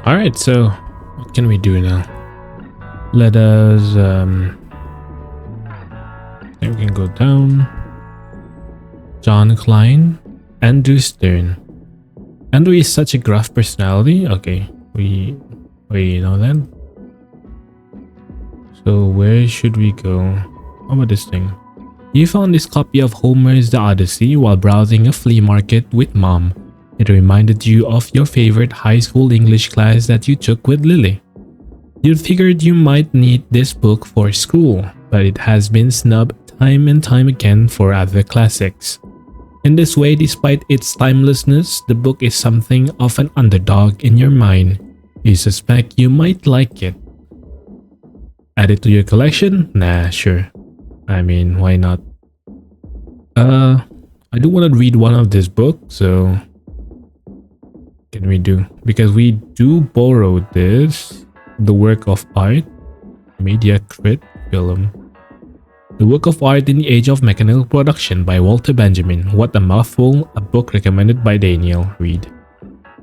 Alright, so what can we do now? Let us we can go down. John Klein, Andrew Stern. Andrew is such a gruff personality. Okay, we know that. So where should we go? How about this thing? You found this copy of Homer's The Odyssey while browsing a flea market with Mom. It reminded you of your favorite high school English class that you took with Lily. You figured you might need this book for school, but it has been snubbed time and time again for other classics. In this way, despite its timelessness, the book is something of an underdog in your mind. You suspect you might like it. Add it to your collection? Nah, sure. I mean, why not? I do want to read one of this book, so what can we do? Because we do borrow this, the work of art, media crit film. The work of art in the age of mechanical production by Walter Benjamin. What a mouthful, a book recommended by Daniel. Read.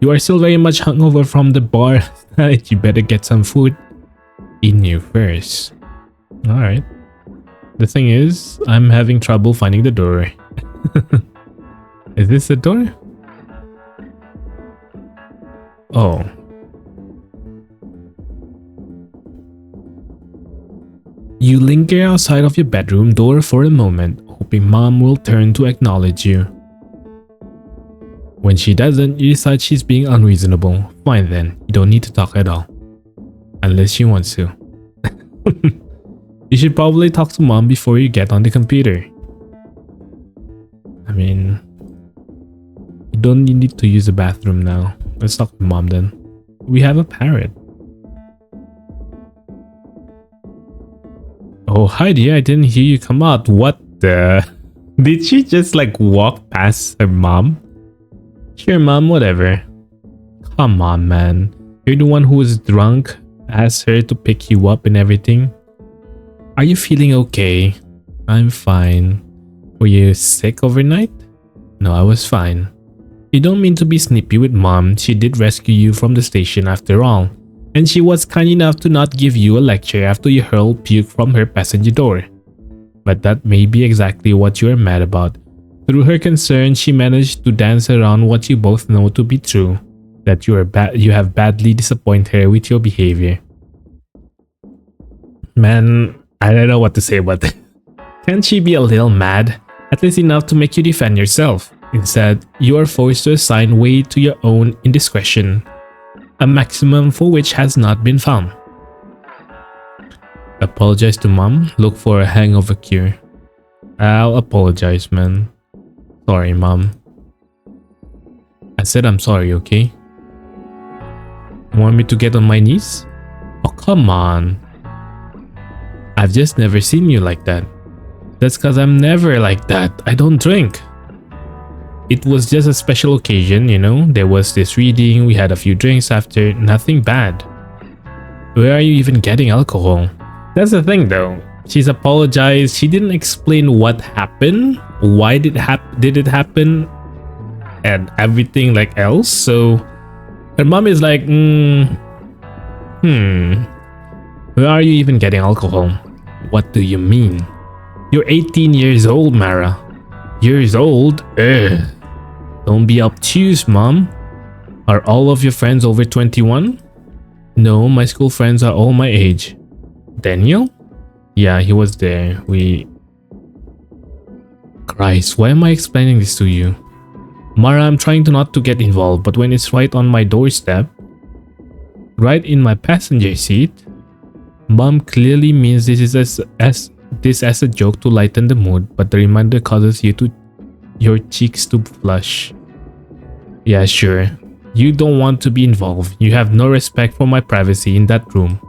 You are still very much hungover from the bar. You better get some food in you first. Alright. The thing is, I'm having trouble finding the door. Is this the door? Oh. You linger outside of your bedroom door for a moment, hoping Mom will turn to acknowledge you. When she doesn't, you decide she's being unreasonable. Fine then, you don't need to talk at all. Unless she wants to. You should probably talk to Mom before you get on the computer. I mean, you don't need to use the bathroom now. Let's talk to Mom then. We have a parrot. Oh, hi dear, I didn't hear you come out. What the? Did she just like walk past her mom? Sure, Mom, whatever. Come on, man. You're the one who was drunk, asked her to pick you up and everything. Are you feeling okay? I'm fine. Were you sick overnight? No, I was fine. You don't mean to be snippy with Mom. She did rescue you from the station after all. And she was kind enough to not give you a lecture after you hurled puke from her passenger door. But that may be exactly what you are mad about. Through her concern, she managed to dance around what you both know to be true, that you have badly disappointed her with your behavior. Man, I don't know what to say about that. Can't she be a little mad? At least enough to make you defend yourself. Instead, you are forced to assign weight to your own indiscretion. A maximum for which has not been found. Apologize to Mom. Look for a hangover cure. I'll apologize, man. Sorry, Mom. I said I'm sorry, okay? You want me to get on my knees? Oh, come on. I've just never seen you like that. That's cause I'm never like that. I don't drink. It was just a special occasion, you know? There was this reading, we had a few drinks after, nothing bad. Where are you even getting alcohol? That's the thing though. She's apologized, she didn't explain what happened, why did it happen, and everything like else. So her mom is like, where are you even getting alcohol? What do you mean? You're 18 years old, Mara. Years old? Ugh. Don't be obtuse, Mom. Are all of your friends over 21? No, my school friends are all my age. Daniel? Yeah, he was there. Christ, why am I explaining this to you? Mara, I'm trying to not to get involved, but when it's right on my doorstep, right in my passenger seat, Mom clearly means this as a joke to lighten the mood, but the reminder causes your cheeks to flush. Yeah, sure. You don't want to be involved. You have no respect for my privacy in that room.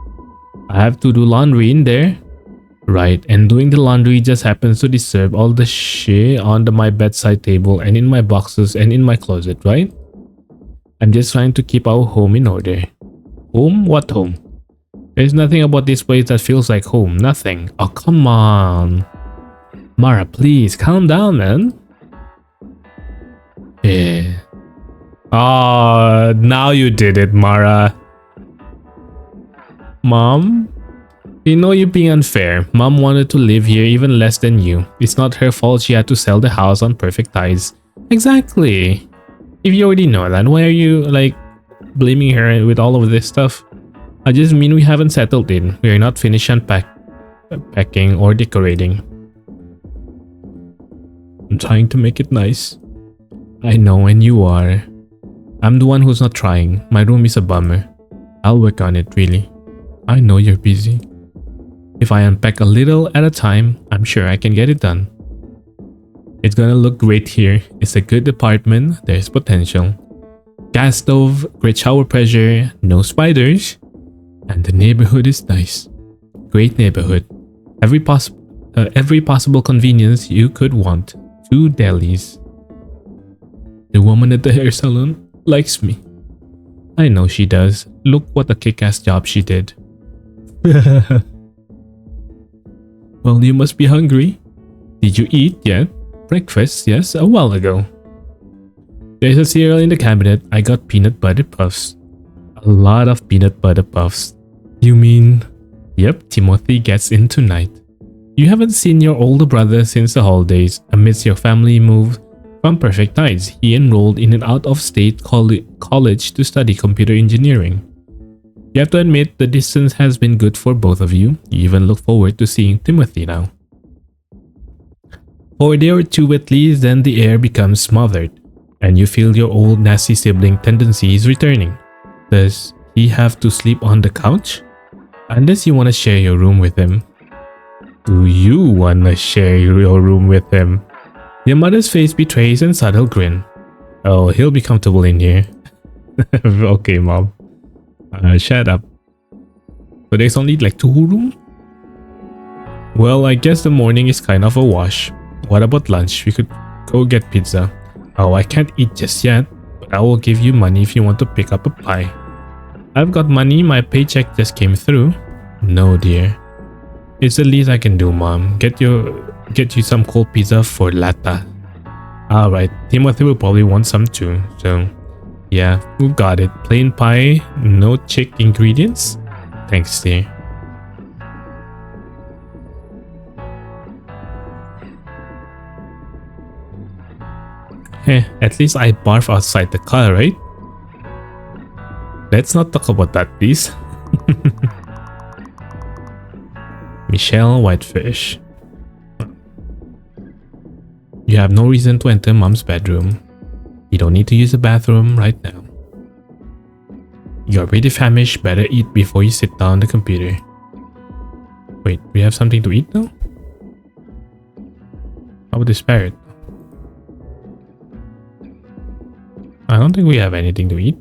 I have to do laundry in there. Right, and doing the laundry just happens to disturb all the shit on my bedside table and in my boxes and in my closet, right? I'm just trying to keep our home in order. Home? What home? There's nothing about this place that feels like home. Nothing. Oh, come on. Mara, please, calm down, man. Yeah. Oh, now you did it, Mara. Mom? You know you're being unfair. Mom wanted to live here even less than you. It's not her fault she had to sell the house on perfect ties. Exactly. If you already know that, why are you like blaming her with all of this stuff? I just mean we haven't settled in. We are not finished unpacking or decorating. I'm trying to make it nice. I know, and you are. I'm the one who's not trying. My room is a bummer. I'll work on it, really. I know you're busy. If I unpack a little at a time, I'm sure I can get it done. It's gonna look great here. It's a good apartment. There's potential. Gas stove, great shower pressure, no spiders. And the neighborhood is nice. Great neighborhood. Every possible convenience you could want. 2 delis. The woman at the hair salon likes me. I know she does. Look what a kick-ass job she did. Well, you must be hungry. Did you eat yet? Breakfast, yes, a while ago. There's a cereal in the cabinet. I got peanut butter puffs. A lot of peanut butter puffs. You mean? Yep, Timothy gets in tonight. You haven't seen your older brother since the holidays. Amidst your family move from Perfect Tides, he enrolled in an out-of-state college to study computer engineering. You have to admit the distance has been good for both of you. You even look forward to seeing Timothy now. For a day or two at least, then the air becomes smothered, and you feel your old nasty sibling tendencies returning. Does he have to sleep on the couch? Unless you want to share your room with him. Do you want to share your room with him? Your mother's face betrays a subtle grin. Oh, he'll be comfortable in here. Okay, Mom. Shut up. So there's only like 2 rooms? Well, I guess the morning is kind of a wash. What about lunch? We could go get pizza. Oh, I can't eat just yet, but I will give you money if you want to pick up a pie. I've got money, my paycheck just came through. No, dear. It's the least I can do, Mom. Get you some cold pizza for Lata. Alright, Timothy will probably want some too, so yeah, we got it. Plain pie, no chick ingredients? Thanks, dear. Heh, at least I barf outside the car, right? Let's not talk about that, please. Michelle Whitefish. You have no reason to enter Mom's bedroom. You don't need to use the bathroom right now. You're pretty famished, better eat before you sit down on the computer. Wait, we have something to eat now? How about this parrot? I don't think we have anything to eat.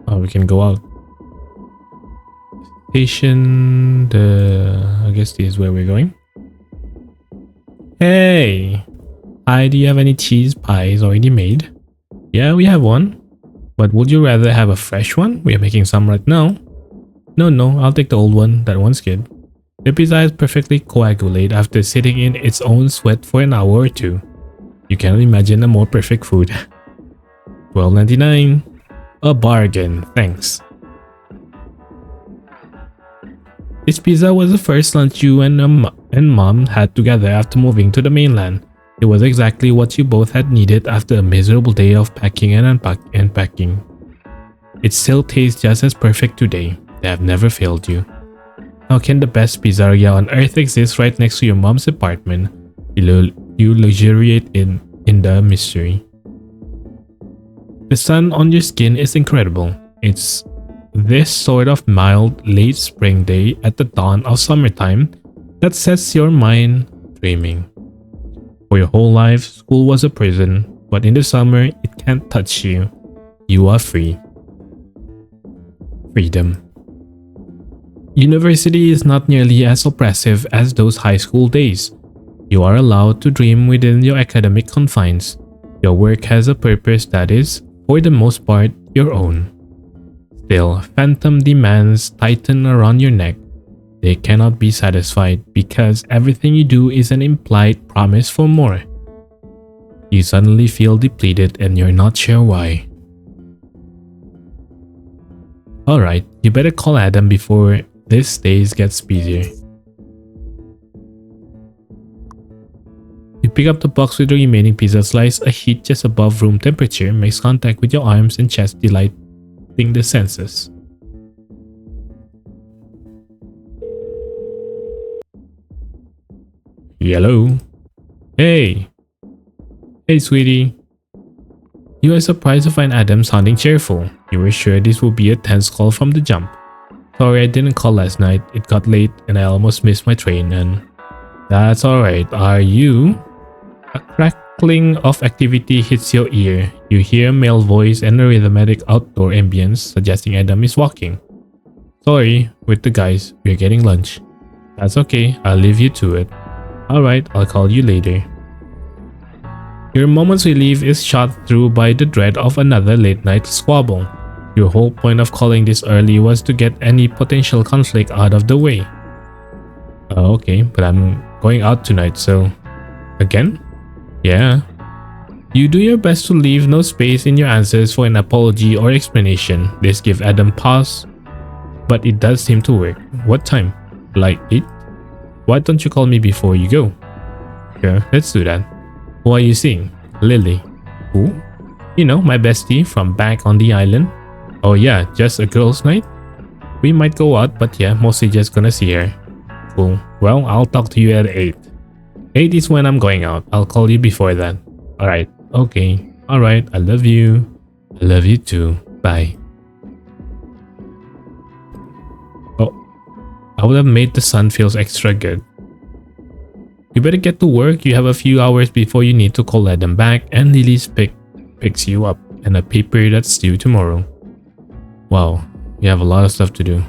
Oh, we can go out. Station. I guess this is where we're going. Hey! Hi, do you have any cheese pies already made? Yeah, we have one. But would you rather have a fresh one? We are making some right now. No, I'll take the old one. That one's good. The pizza is perfectly coagulated after sitting in its own sweat for an hour or 2. You cannot imagine a more perfect food. $12.99. A bargain, thanks. This pizza was the first lunch you and Mom had together after moving to the mainland. It was exactly what you both had needed after a miserable day of packing and unpacking. It still tastes just as perfect today. They have never failed you. How can the best pizzeria on earth exist right next to your mom's apartment? You luxuriate in the mystery. The sun on your skin is incredible. It's this sort of mild late spring day at the dawn of summertime that sets your mind dreaming. For your whole life, school was a prison, but in the summer, it can't touch you. You are free. Freedom. University is not nearly as oppressive as those high school days. You are allowed to dream within your academic confines. Your work has a purpose that is, for the most part, your own. Still, phantom demands tighten around your neck. They cannot be satisfied because everything you do is an implied promise for more. You suddenly feel depleted and you're not sure why. Alright, you better call Adam before this day gets busier. You pick up the box with the remaining pizza slice. A heat just above room temperature makes contact with your arms and chest, delighting the senses. Hello? Hey! Hey, sweetie. You are surprised to find Adam sounding cheerful. You were sure this would be a tense call from the jump. Sorry I didn't call last night. It got late and I almost missed my train and... That's alright. Are you? A crackling of activity hits your ear. You hear a male voice and a rhythmic outdoor ambience suggesting Adam is walking. Sorry, with the guys. We're getting lunch. That's okay. I'll leave you to it. Alright, I'll call you later. Your moment's relief is shot through by the dread of another late night squabble. Your whole point of calling this early was to get any potential conflict out of the way. Okay, but I'm going out tonight, so... Again? Yeah. You do your best to leave no space in your answers for an apology or explanation. This gives Adam pause, but it does seem to work. What time? Like 8? Why don't you call me before you go? Sure, let's do that. Who are you seeing? Lily. Who? You know, my bestie from back on the island. Oh yeah, just a girls' night? We might go out, but yeah, mostly just gonna see her. Cool. Well, I'll talk to you at 8. 8 is when I'm going out. I'll call you before that. Alright. Okay. Alright. I love you. I love you too. Bye. Oh. I would have made the sun feels extra good. You better get to work. You have a few hours before you need to call Adam back and Lily's picks you up and a paper that's due tomorrow. Wow. You have a lot of stuff to do.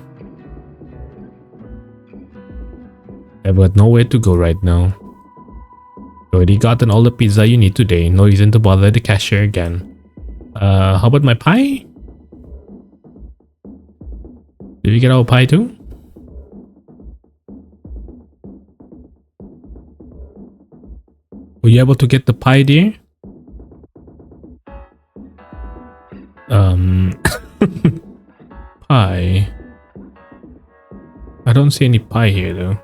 I've got nowhere to go right now. You already gotten all the pizza you need today. No reason to bother the cashier again. How about my pie? Did we get our pie too? Were you able to get the pie, dear? Pie. I don't see any pie here though.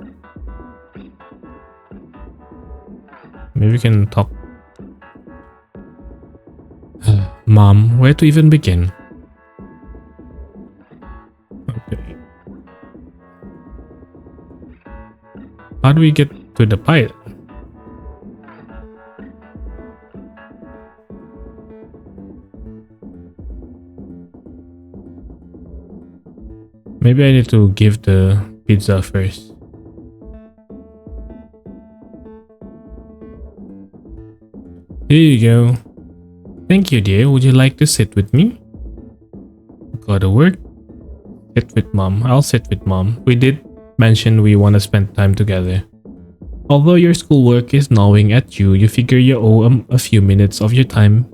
Maybe we can talk. Mom, where to even begin? Okay. How do we get to the pie? Maybe I need to give the pizza first. Here you go. Thank you, dear. Would you like to sit with me? Gotta work. Sit with mom. I'll sit with mom. We did mention we want to spend time together. Although your schoolwork is gnawing at you, you figure you owe a few minutes of your time.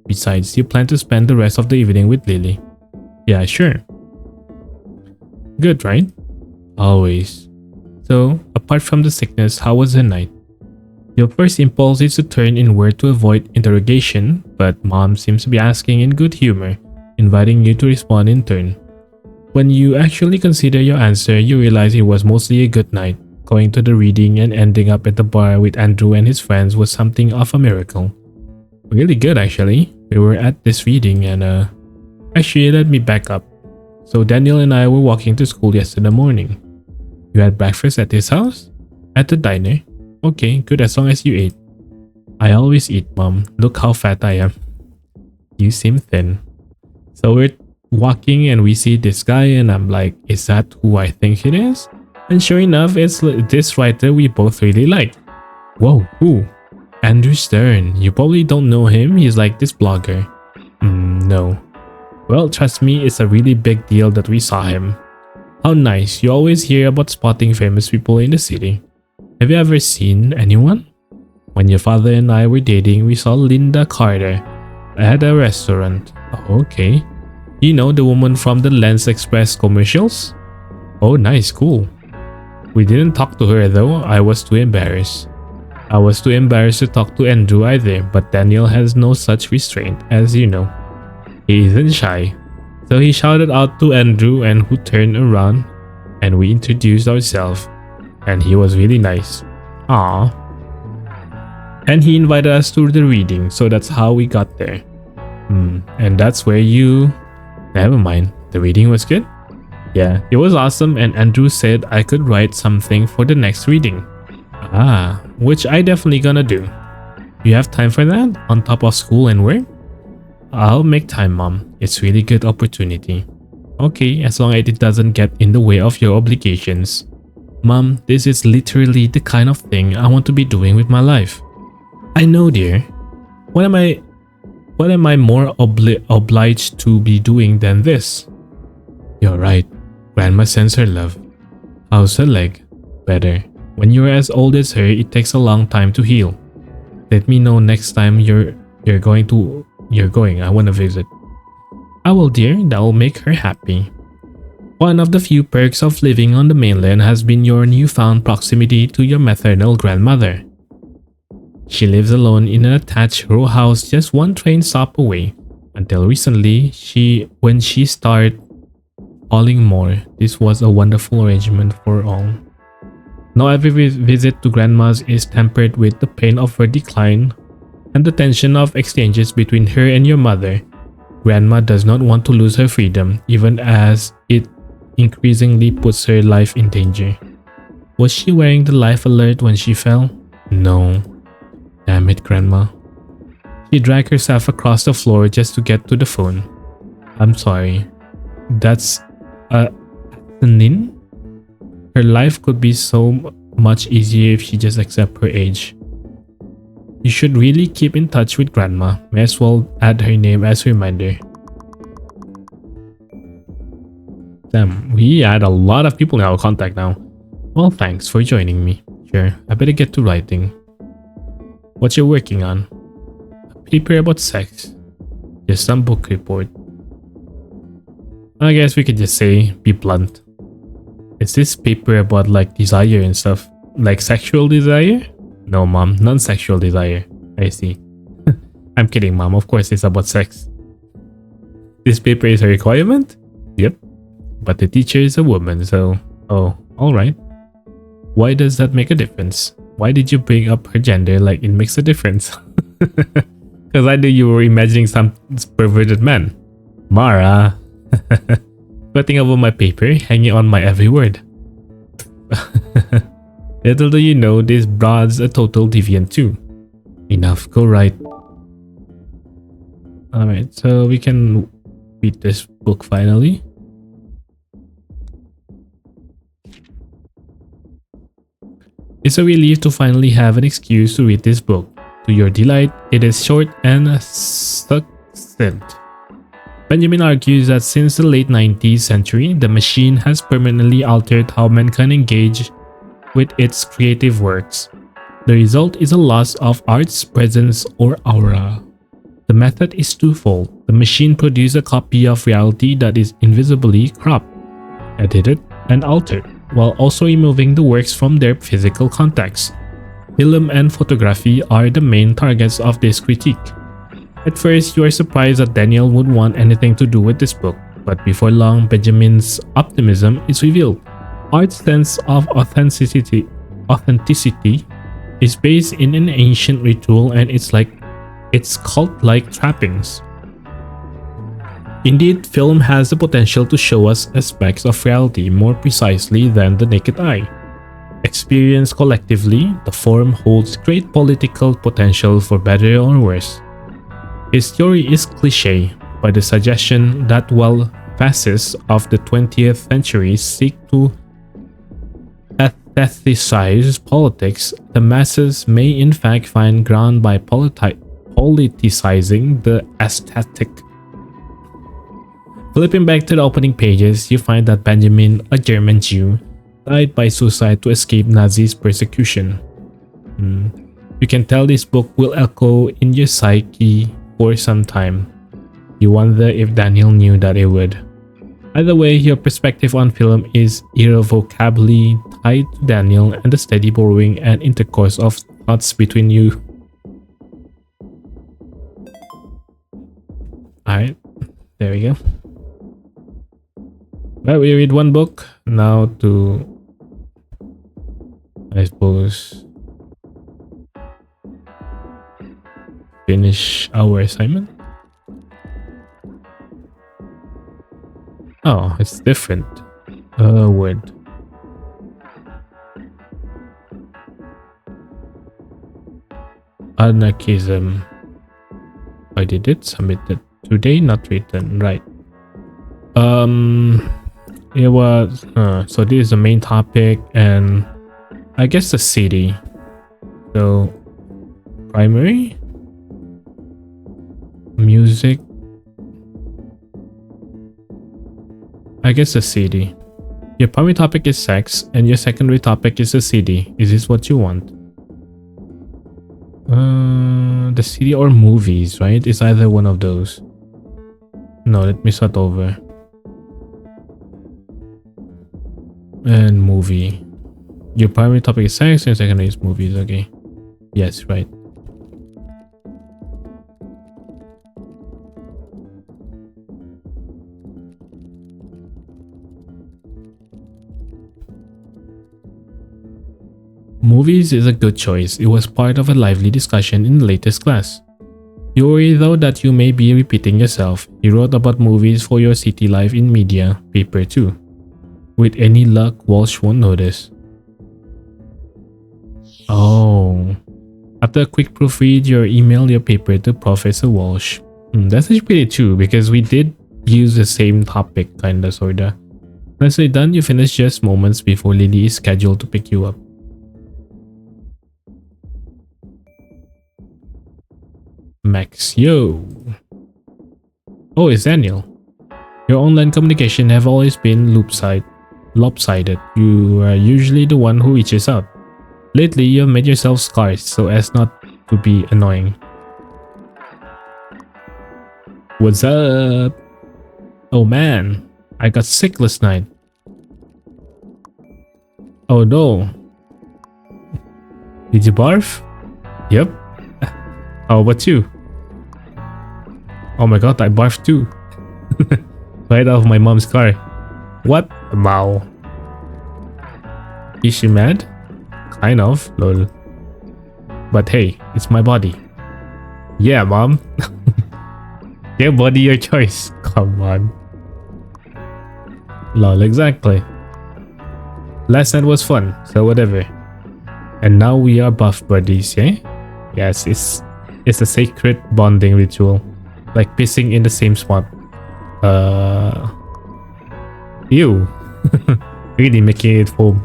Besides, you plan to spend the rest of the evening with Lily. Yeah, sure. Good, right? Always. So, apart from the sickness, how was the night? Your first impulse is to turn inward to avoid interrogation, but mom seems to be asking in good humor, inviting you to respond in turn. When you actually consider your answer, you realize it was mostly a good night. Going to the reading and ending up at the bar with Andrew and his friends was something of a miracle. Really good, actually. We were at this reading and actually, let me back up. So Daniel and I were walking to school yesterday morning. You had breakfast at his house? At the diner? Okay, good as long as you ate. I always eat, mom. Look how fat I am. You seem thin. So we're walking and we see this guy and I'm like, is that who I think it is? And sure enough, it's this writer we both really like. Whoa, who? Andrew Stern. You probably don't know him. He's like this blogger. No. Well, trust me, it's a really big deal that we saw him. How nice. You always hear about spotting famous people in the city. Have you ever seen anyone? When your father and I were dating, we saw Linda Carter at a restaurant. Oh, okay. You know, the woman from the Lens Express commercials? Oh, nice, cool. We didn't talk to her though, I was too embarrassed. I was too embarrassed to talk to Andrew either, but Daniel has no such restraint, as you know. He isn't shy. So he shouted out to Andrew, and who turned around and we introduced ourselves, and he was really nice. Aww. And he invited us to the reading, so that's how we got there. And that's where you... Never mind, the reading was good? Yeah, it was awesome, and Andrew said I could write something for the next reading. Ah, which I definitely gonna do. You have time for that? On top of school and work? I'll make time, Mom. It's really good opportunity. Okay, as long as it doesn't get in the way of your obligations. Mom, this is literally the kind of thing I want to be doing with my life. I know, dear. What am I more obliged to be doing than this? You're right. Grandma sends her love. How's her leg? Better. When you're as old as her, it takes a long time to heal. Let me know next time you're going. I want to visit. I will, dear. That will make her happy. One of the few perks of living on the mainland has been your newfound proximity to your maternal grandmother. She lives alone in an attached row house just one train stop away. Until recently, when she started falling more, this was a wonderful arrangement for all. Now every visit to grandma's is tempered with the pain of her decline and the tension of exchanges between her and your mother. Grandma does not want to lose her freedom, even as it increasingly puts her life in danger. Was she wearing the life alert when she fell? No. Damn it, Grandma. She dragged herself across the floor just to get to the phone. I'm sorry. That's Nin? Her life could be so much easier if she just accepts her age. You should really keep in touch with Grandma. May as well add her name as a reminder. Damn, we had a lot of people in our contact now. Well, thanks for joining me. Sure, I better get to writing. What you working on? A paper about sex. Just some book report. I guess we could just say, be blunt. Is this paper about like desire and stuff? Like sexual desire? No, Mom, non-sexual desire. I see. I'm kidding, Mom. Of course it's about sex. This paper is a requirement? Yep. But the teacher is a woman, so... Oh, alright. Why does that make a difference? Why did you bring up her gender like it makes a difference? Because I knew you were imagining some perverted man. Mara. Sweating over my paper, hanging on my every word. Little do you know, this broad's a total deviant too. Enough, go write. Alright, so we can read this book finally. It's a relief to finally have an excuse to read this book. To your delight, it is short and succinct. Benjamin argues that since the late 19th century, the machine has permanently altered how man can engage with its creative works. The result is a loss of art's presence or aura. The method is twofold. The machine produces a copy of reality that is invisibly cropped, edited, and altered, while also removing the works from their physical context. Film and photography are the main targets of this critique. At first, you are surprised that Daniel would want anything to do with this book, but before long, Benjamin's optimism is revealed. Art's sense of authenticity is based in an ancient ritual and its cult-like trappings. Indeed, film has the potential to show us aspects of reality more precisely than the naked eye. Experienced collectively, the form holds great political potential for better or worse. His theory is cliché by the suggestion that while fascists of the 20th century seek to aestheticize politics, the masses may in fact find ground by politicizing the aesthetic. Flipping back to the opening pages, you find that Benjamin, a German Jew, died by suicide to escape Nazi persecution. You can tell this book will echo in your psyche for some time. You wonder if Daniel knew that it would. Either way, your perspective on film is irrevocably tied to Daniel and the steady borrowing and intercourse of thoughts between you. Alright, there we go. Well, we read one book. Now to, I suppose, finish our assignment. Oh, it's different. Word. Anarchism. I did it. Submitted today, not written. Right. It was. So this is the main topic, and I guess the city. So primary music. I guess the city. Your primary topic is sex, and your secondary topic is the city. Is this what you want? The city or movies, right? It's either one of those. No, let me start over. And movie. Your primary topic is sex, and your secondary is movies. Okay. Yes, right. Movies is a good choice. It was part of a lively discussion in the latest class. You worry though that you may be repeating yourself. You wrote about movies for your City Life in Media paper too. With any luck, Walsh won't notice. Oh. After a quick proofread, you email your paper to Professor Walsh. That's actually pretty true because we did use the same topic kinda sorta. Once you're done, you finish just moments before Lily is scheduled to pick you up. Max, yo. Oh, it's Daniel. Your online communication have always been lopsided. You are usually the one who reaches out. Lately, you have made yourself scarce so as not to be annoying. What's up? Oh man, I got sick last night. Oh no. Did you barf? Yep. How about you? Oh my god, I barfed too. Right out of my mom's car. What? Wow. Is she mad? Kind of, lol. But hey, it's my body. Yeah, mom. Your body, your choice. Come on. Lol, exactly. Last night was fun, so whatever. And now we are buff buddies, yeah? Yes, it's a sacred bonding ritual. Like pissing in the same spot. Ew. Really making it foam.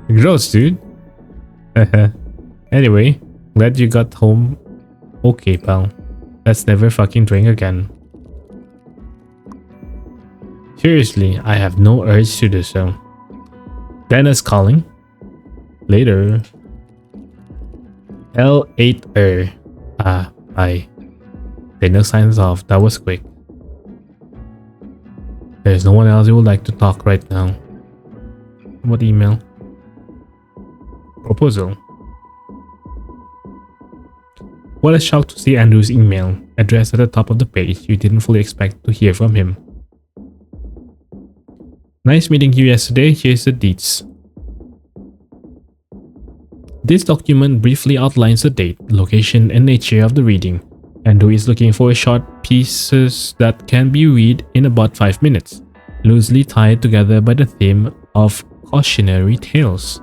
Gross, dude. Anyway, glad you got home. Okay, pal. Let's never fucking drink again. Seriously, I have no urge to do so. Dana's calling. Later. L8er. Ah, bye. Daniel signs off. That was quick. There's no one else who would like to talk right now. What email? Proposal. What a shock to see Andrew's email, addressed at the top of the page. You didn't fully expect to hear from him. Nice meeting you yesterday. Here's the deets. This document briefly outlines the date, location, and nature of the reading. Andrew is looking for short pieces that can be read in about 5 minutes, loosely tied together by the theme of cautionary tales.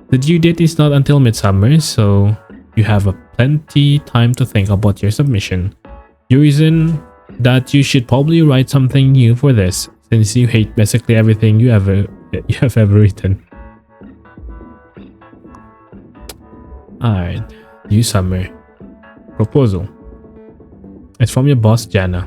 The due date is not until midsummer, so you have plenty time to think about your submission. You reason that you should probably write something new for this, since you hate basically everything you have ever written. Alright, due summer. Proposal. It's from your boss, Jana.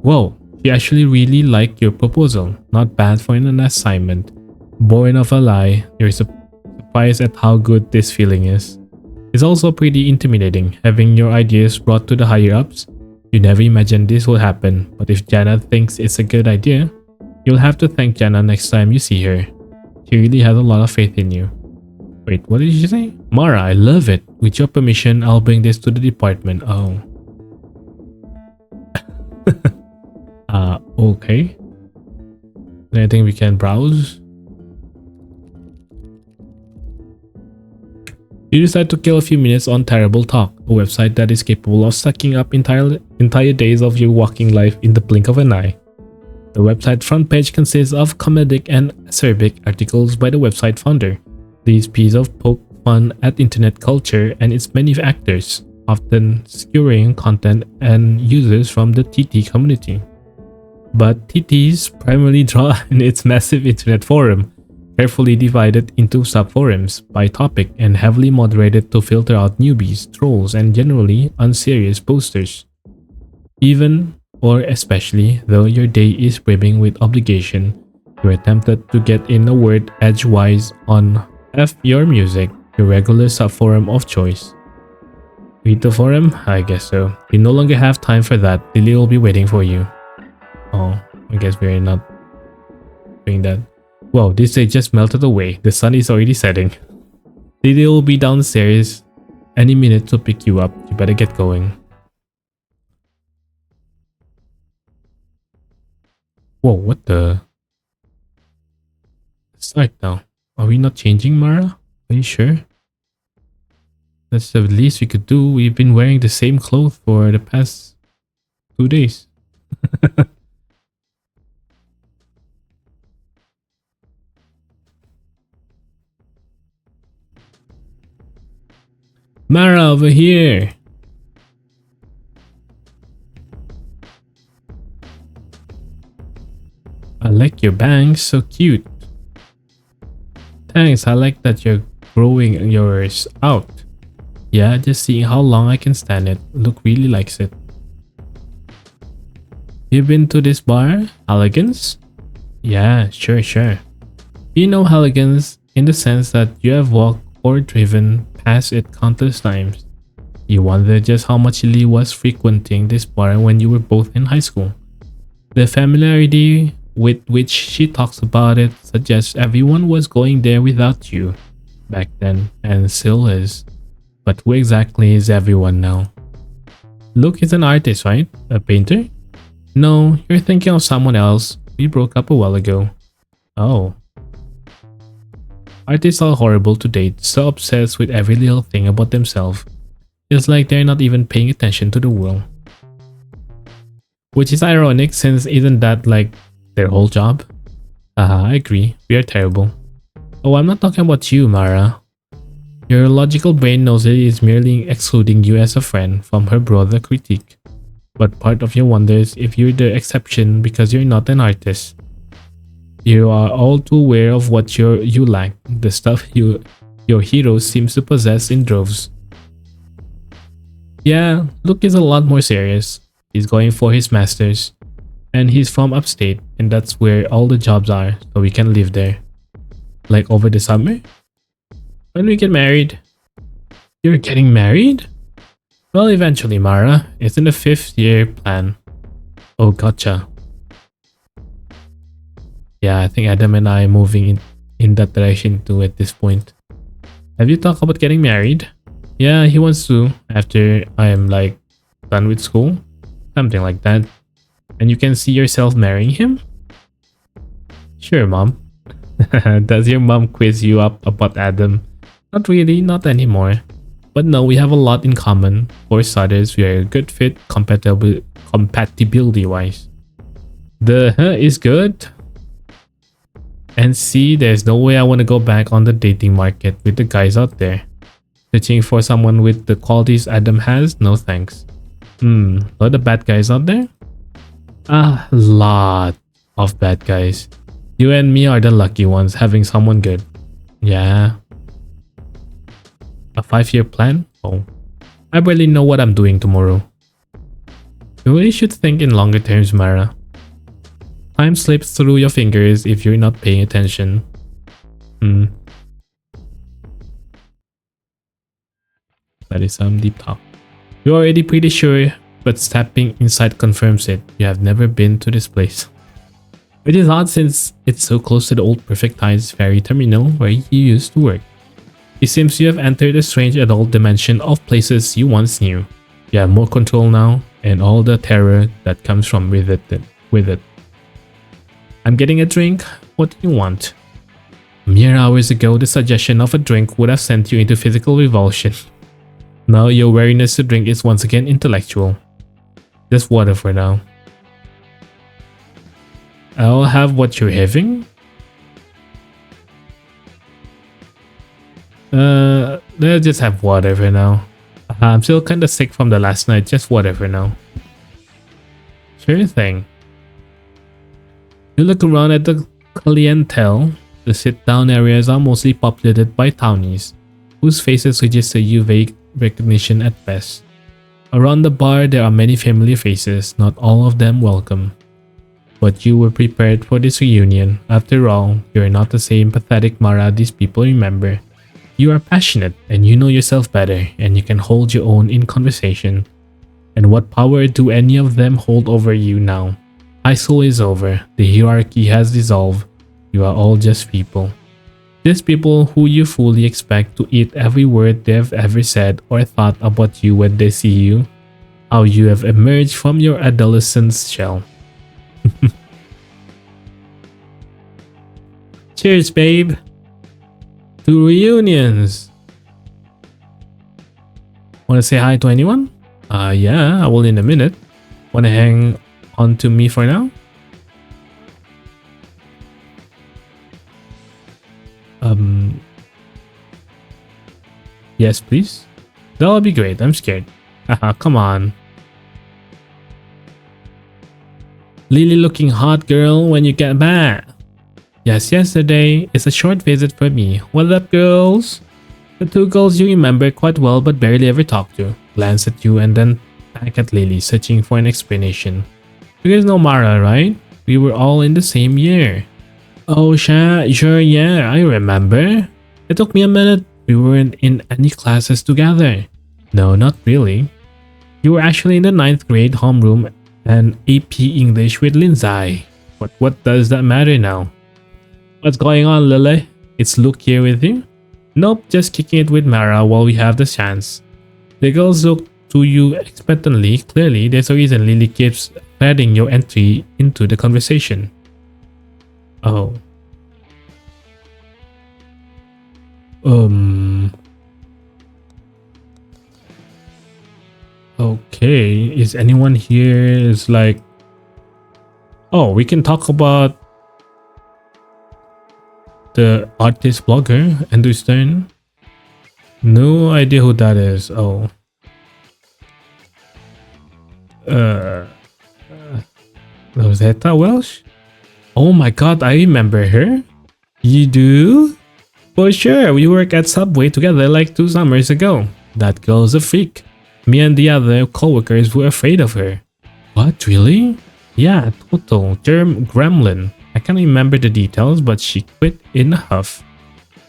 Whoa, she actually really liked your proposal. Not bad for an assignment. Born of a lie, you're surprised at how good this feeling is. It's also pretty intimidating, having your ideas brought to the higher-ups. You never imagined this will happen, but if Jana thinks it's a good idea, you'll have to thank Jana next time you see her. She really has a lot of faith in you. Wait, what did you say? Mara, I love it. With your permission, I'll bring this to the department. Oh. Okay. Then I think we can browse. You decide to kill a few minutes on Terrible Talk, a website that is capable of sucking up entire days of your walking life in the blink of an eye. The website front page consists of comedic and acerbic articles by the website founder. These pieces of poke fun at internet culture and its many actors, often skewering content and users from the TT community. But TTs primarily draw in its massive internet forum, carefully divided into subforums by topic and heavily moderated to filter out newbies, trolls, and generally unserious posters. Even or especially though your day is brimming with obligation, you are tempted to get in a word edgewise on F Your Music, your regular subforum of choice. Read the forum? I guess so. You no longer have time for that. Lily will be waiting for you. Oh, I guess we're not doing that. Whoa, this day just melted away. The sun is already setting. Lily will be downstairs any minute to pick you up. You better get going. Whoa, what the? Start now. Are we not changing, Mara? Are you sure? That's the least we could do. We've been wearing the same clothes for the past 2 days. Mara, over here! I like your bangs, so cute. Thanks, I like that you're growing yours out. Yeah, just seeing how long I can stand it. Luke really likes it. You been to this bar, Halligan's? Yeah, sure. You know Halligan's in the sense that you have walked or driven past it countless times. You wonder just how much Lee was frequenting this bar when you were both in high school. The familiarity with which she talks about it suggests everyone was going there without you back then, and still is. But who exactly is everyone now? Luke is an artist, right? A painter? No, you're thinking of someone else. We broke up a while ago. Oh. Artists are horrible to date, so obsessed with every little thing about themselves. It's like they're not even paying attention to the world. Which is ironic, since isn't that like their whole job? I agree. We are terrible. Oh, I'm not talking about you, Mara. Your logical brain knows it is merely excluding you as a friend from her broader critique. But part of you wonders if you're the exception because you're not an artist. You are all too aware of what you lack, the stuff your hero seems to possess in droves. Yeah, Luke is a lot more serious. He's going for his master's. And he's from upstate, and that's where all the jobs are, so we can live there. Like over the summer? When we get married? You're getting married? Well, eventually, Mara. It's in the 5th year plan. Oh, gotcha. Yeah, I think Adam and I are moving in that direction too at this point. Have you talked about getting married? Yeah, he wants to after I am like done with school. Something like that. And you can see yourself marrying him? Sure, Mom. Does your mom quiz you up about Adam? Not really, not anymore. But no, we have a lot in common. For starters, we are a good fit compatibility-wise. The is good. And see, there's no way I want to go back on the dating market with the guys out there. Searching for someone with the qualities Adam has? No thanks. Are the bad guys out there? A lot of bad guys. You and me are the lucky ones having someone good. Yeah. A 5-year plan? Oh. I barely know what I'm doing tomorrow. You really should think in longer terms, Mara. Time slips through your fingers if you're not paying attention. That is some deep talk. You're already pretty sure, but stepping inside confirms it. You have never been to this place. Which is odd since it's so close to the old Perfect Times ferry terminal where you used to work. It seems you have entered a strange adult dimension of places you once knew. You have more control now, and all the terror that comes from with it. I'm getting a drink. What do you want? Mere hours ago, the suggestion of a drink would have sent you into physical revulsion. Now your wariness to drink is once again intellectual. Just water for now. I'll have what you're having. Let's just have water for now. I'm still kinda sick from the last night, just water for now. Sure thing. You look around at the clientele. The sit-down areas are mostly populated by townies, whose faces register you vague recognition at best. Around the bar there are many familiar faces, not all of them welcome. But you were prepared for this reunion. After all, you're not the same pathetic Mara these people remember. You are passionate, and you know yourself better, and you can hold your own in conversation. And what power do any of them hold over you now? High school is over, the hierarchy has dissolved, you are all just people. Just people who you fully expect to eat every word they've ever said or thought about you when they see you. How you have emerged from your adolescence shell. Cheers, babe. To reunions. Wanna say hi to anyone? Yeah, I will in a minute. Wanna hang on to me for now? Yes, please. That'll be great. I'm scared. Haha, come on. Lily looking hot, girl, when you get back. Yes, yesterday. It's a short visit for me. What up, girls? The two girls you remember quite well but barely ever talk to. Glance at you and then back at Lily, searching for an explanation. You guys know Mara, right? We were all in the same year. Oh, sure, yeah, I remember. It took me a minute. We weren't in any classes together. No, not really. You were actually in the 9th grade homeroom and AP English with Lindsay. But what does that matter now? What's going on, Lily? It's Luke here with you? Nope, just kicking it with Mara while we have the chance. The girls look to you expectantly. Clearly, there's a reason Lily keeps padding your entry into the conversation. Oh. Okay, is anyone here is like... Oh, we can talk about the artist blogger, Andrew Stern. No idea who that is. Oh. Rosetta Welsh? Oh my god, I remember her. You do? For sure, we worked at Subway together like 2 summers ago. That girl's a freak. Me and the other co-workers were afraid of her. What, really? Yeah, total gremlin. I can't remember the details, but she quit in a huff.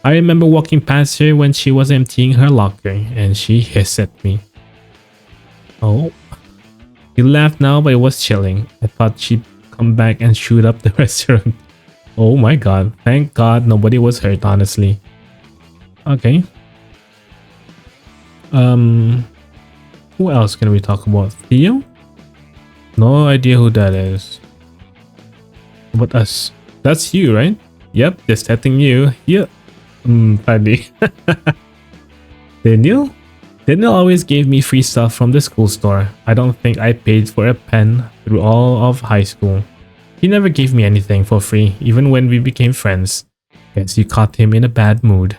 I remember walking past her when she was emptying her locker, and she hissed at me. Oh. He laughed now, but it was chilling. I thought she'd come back and shoot up the restaurant. Oh my god. Thank god nobody was hurt, honestly. Okay. Who else can we talk about? Theo? No idea who that is. About us. That's you, right? Yep, just setting you. Yeah. Funny. Daniel? Daniel always gave me free stuff from the school store. I don't think I paid for a pen through all of high school. He never gave me anything for free, even when we became friends. Guess you caught him in a bad mood.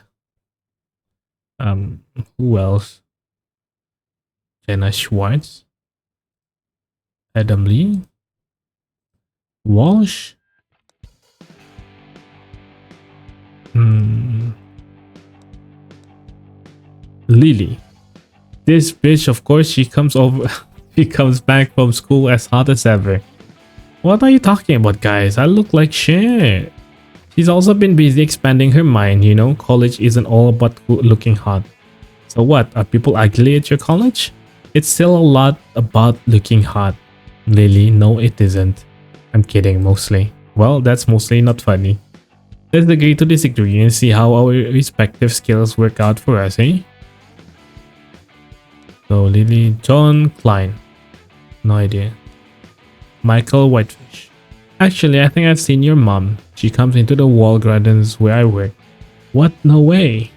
Who else? Jenna Schwartz? Adam Lee? Walsh? Lily. This bitch, of course, she comes over. She comes back from school as hot as ever. What are you talking about, guys? I look like shit. She's also been busy expanding her mind, you know? College isn't all about looking hot. So what? Are people ugly at your college? It's still a lot about looking hot. Lily, no it isn't. I'm kidding, mostly. Well, that's mostly not funny. Let's agree to disagree and see how our respective skills work out for us, eh? So, Lily, John Klein. No idea. Michael Whitefish. Actually, I think I've seen your mom. She comes into the wall gardens where I work. What? No way.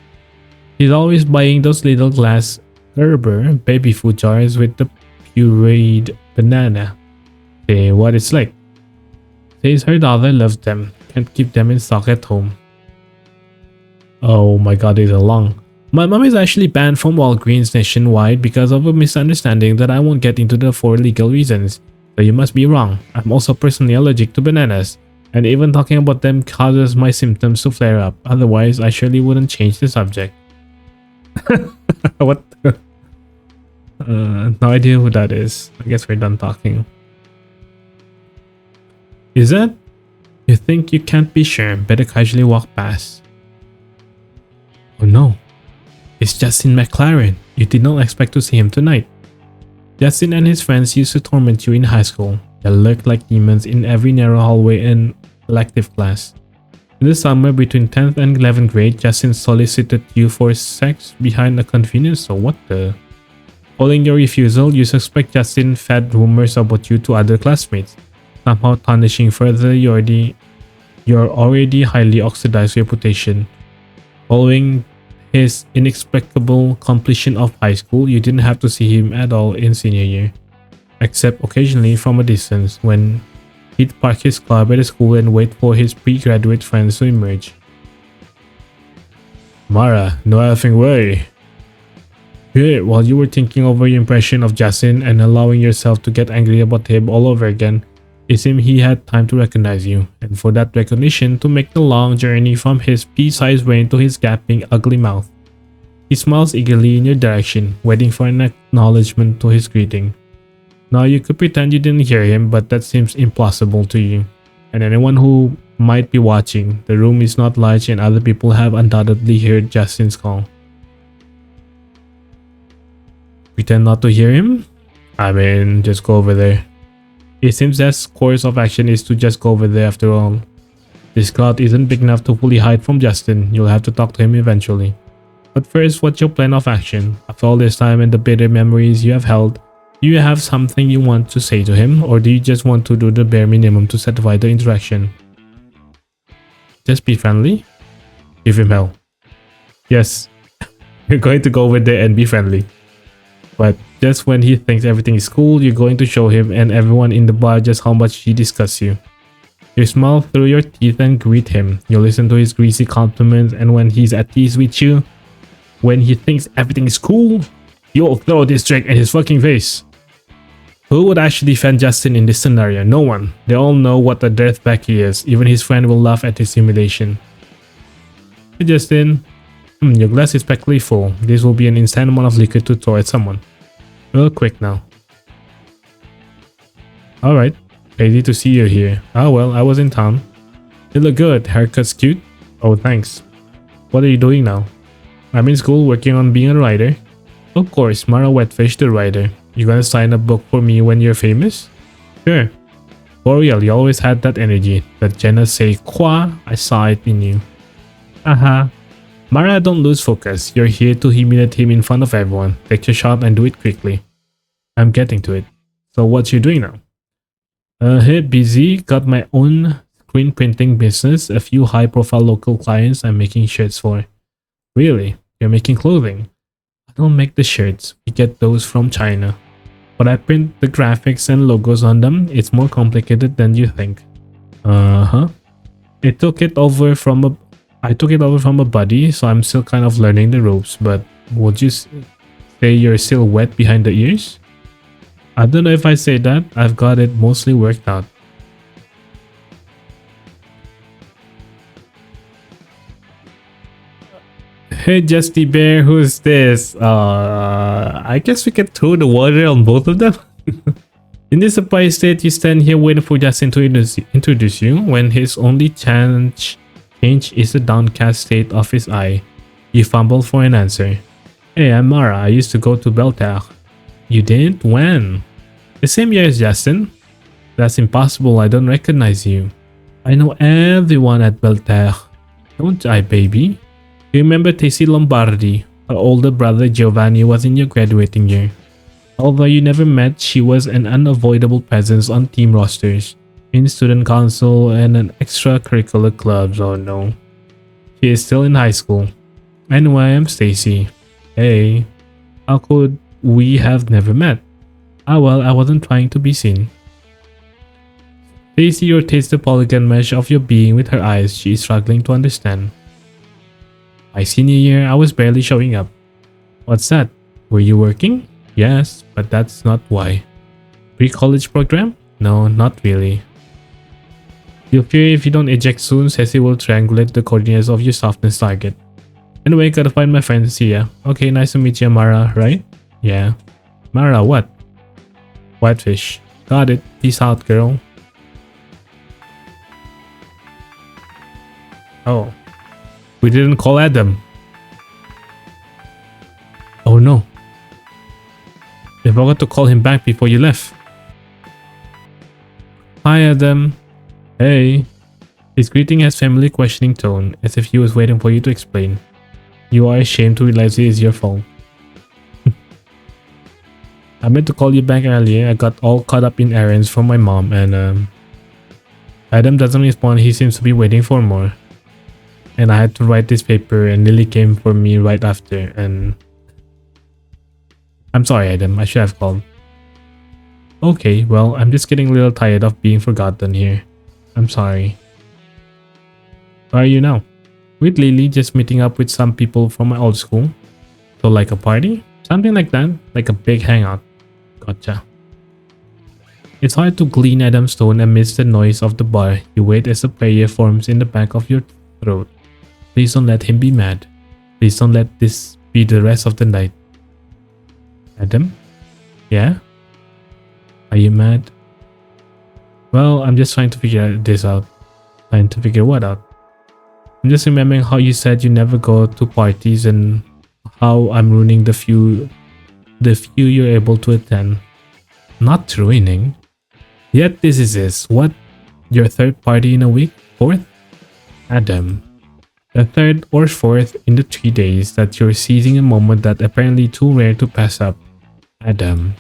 She's always buying those little glass Gerber baby food jars with the pureed banana. Say what it's like. Says her daughter loves them. Can't keep them in stock at home. Oh my god, it's a long. My mom is actually banned from Walgreens nationwide because of a misunderstanding that I won't get into the for legal reasons. So you must be wrong. I'm also personally allergic to bananas. And even talking about them causes my symptoms to flare up. Otherwise, I surely wouldn't change the subject. What the? No idea who that is. I guess we're done talking. Is that? You think you can't be sure, better casually walk past. Oh no. It's Justin McLaren. You did not expect to see him tonight. Justin and his friends used to torment you in high school. They lurked like demons in every narrow hallway and elective class. In the summer between 10th and 11th grade, Justin solicited you for sex behind a convenience store. What the? Following your refusal, you suspect Justin fed rumors about you to other classmates, somehow tarnishing further your already highly oxidized reputation. Following his inexplicable completion of high school, you didn't have to see him at all in senior year, except occasionally from a distance when he'd park his car by the school and wait for his pre-graduate friends to emerge. Mara, no effing way. Here, while you were thinking over your impression of Justin and allowing yourself to get angry about him all over again, it seemed he had time to recognize you, and for that recognition to make the long journey from his pea-sized brain to his gaping, ugly mouth. He smiles eagerly in your direction, waiting for an acknowledgement to his greeting. Now you could pretend you didn't hear him, but that seems impossible to you. And anyone who might be watching, the room is not large and other people have undoubtedly heard Justin's call. Pretend not to hear him? I mean, just go over there. It seems that course of action is to just go over there after all. This cloud isn't big enough to fully hide from Justin. You'll have to talk to him eventually. But first, what's your plan of action? After all this time and the bitter memories you have held, do you have something you want to say to him, or do you just want to do the bare minimum to satisfy the interaction? Just be friendly? Give him hell. Yes, you're going to go over there and be friendly. But just when he thinks everything is cool, you're going to show him and everyone in the bar just how much he disgusts you. You smile through your teeth and greet him. You listen to his greasy compliments, and when he's at ease with you, when he thinks everything is cool, you'll throw this drink in his fucking face. Who would actually defend Justin in this scenario? No one. They all know what a dirtbag he is. Even his friend will laugh at his humiliation. Hey Justin. Your glass is practically full. This will be an insane amount of liquor to throw at someone. Real quick now. Alright. Crazy to see you here. Ah well, I was in town. You look good. Haircut's cute. Oh thanks. What are you doing now? I'm in school working on being a writer. Of course, Mara Wetfish the writer. You gonna sign a book for me when you're famous? Sure. For real, you always had that energy. That je ne sais quoi, I saw it in you. Haha. Mara, don't lose focus. You're here to humiliate him in front of everyone. Take your shot and do it quickly. I'm getting to it. So what you doing now? Hey, busy. Got my own screen printing business. A few high profile local clients I'm making shirts for. Really? You're making clothing? I don't make the shirts. We get those from China. But I print the graphics and logos on them. It's more complicated than you think. Uh-huh. I took it over from a buddy, so I'm still kind of learning the ropes, but would you say you're still wet behind the ears? I don't know if I say that. I've got it mostly worked out. Hey Justy Bear, who's this? I guess we can throw the water on both of them. In this surprised state, you stand here waiting for Justin to introduce you when his only change is the downcast state of his eye. You fumble for an answer. Hey, I'm Mara. I used to go to Beltag. You didn't? When? The same year as Justin? That's impossible. I don't recognize you. I know everyone at Beltech. Don't I, baby? You remember Tessy Lombardi? Her older brother Giovanni was in your graduating year. Although you never met, she was an unavoidable presence on team rosters, in student council, and in extracurricular clubs. Oh no. She is still in high school. Anyway, I'm Stacy. Hey, how could we have never met? Ah well, I wasn't trying to be seen. Stacy rotates the polygon mesh of your being with her eyes she is struggling to understand. My senior year, I was barely showing up. What's that? Were you working? Yes, but that's not why. Pre-college program? No, not really. You'll fear if you don't eject soon, Ceci will triangulate the coordinates of your softness target. Anyway, gotta find my friend, see ya. Okay, nice to meet you, Mara, right? Yeah. Mara, what? Whitefish. Got it. Peace out, girl. Oh. We didn't call Adam. Oh no. I forgot to call him back before you left. Hi, Adam. Hey. His greeting has family questioning tone, as if he was waiting for you to explain. You are ashamed to realize it is your fault. I meant to call you back earlier. I got all caught up in errands from my mom and Adam doesn't respond. He seems to be waiting for more. And I had to write this paper and Lily came for me right after and... I'm sorry, Adam. I should have called. Okay, well, I'm just getting a little tired of being forgotten here. I'm sorry. Where are you now? With Lily, just meeting up with some people from my old school. So like a party? Something like that. Like a big hangout. Gotcha. It's hard to glean Adam's tone amidst the noise of the bar. You wait as a prayer forms in the back of your throat. Please don't let him be mad. Please don't let this be the rest of the night. Adam? Yeah? Are you mad? Well, I'm just trying to figure this out. Trying to figure what out? I'm just remembering how you said you never go to parties and how I'm ruining the few you're able to attend. Not ruining. Yet this is this. What? Your third party in a week? Fourth? Adam. The third or fourth in the 3 days that you're seizing a moment that apparently too rare to pass up. Adam.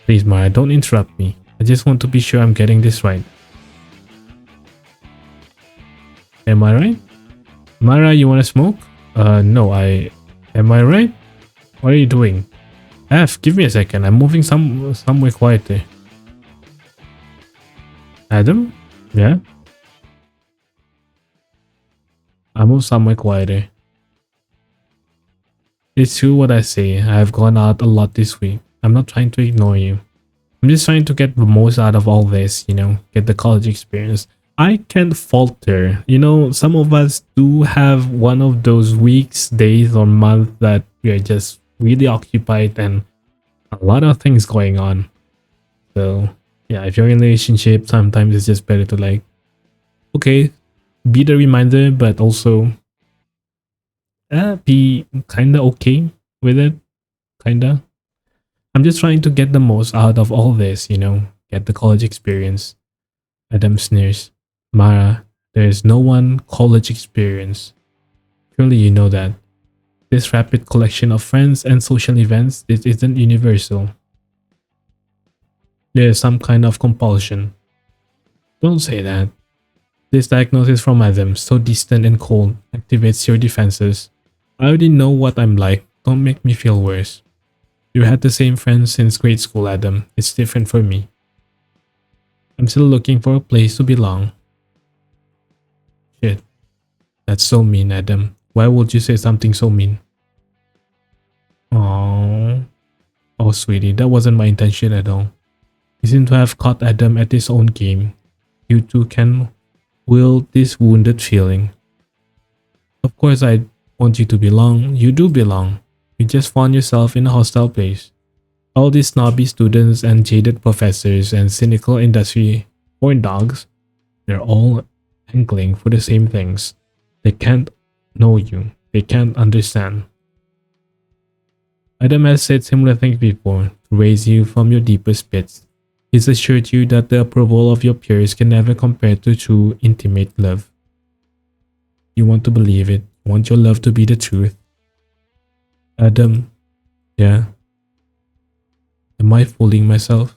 Please, Mara, don't interrupt me. I just want to be sure I'm getting this right. Am I right? Mara, you wanna smoke? No, Am I right? What are you doing? F, give me a second. I'm moving somewhere quieter. Adam? Yeah? I move somewhere quieter. It's true what I say. I've gone out a lot this week. I'm not trying to ignore you. I'm just trying to get the most out of all this, you know, get the college experience. I can't falter. You know, some of us do have one of those weeks, days, or months that we are just really occupied and a lot of things going on. So, yeah, if you're in a relationship, sometimes it's just better to like, okay, be the reminder, but also be kinda okay with it. Kinda. I'm just trying to get the most out of all this, you know, get the college experience. Adam sneers. Mara, there is no one college experience. Surely you know that. This rapid collection of friends and social events, this isn't universal. There is some kind of compulsion. Don't say that. This diagnosis from Adam, so distant and cold, activates your defenses. I already know what I'm like. Don't make me feel worse. You had the same friends since grade school, Adam. It's different for me. I'm still looking for a place to belong. Shit. That's so mean, Adam. Why would you say something so mean? Oh, oh, sweetie, that wasn't my intention at all. You seem to have caught Adam at his own game. You two can will this wounded feeling. Of course, I want you to belong. You do belong. You just found yourself in a hostile place. All these snobby students and jaded professors and cynical industry horn dogs, they're all angling for the same things. They can't know you. They can't understand. Adam has said similar things before to raise you from your deepest pits. He's assured you that the approval of your peers can never compare to true intimate love. You want to believe it. You want your love to be the truth. Adam, yeah. Am I fooling myself?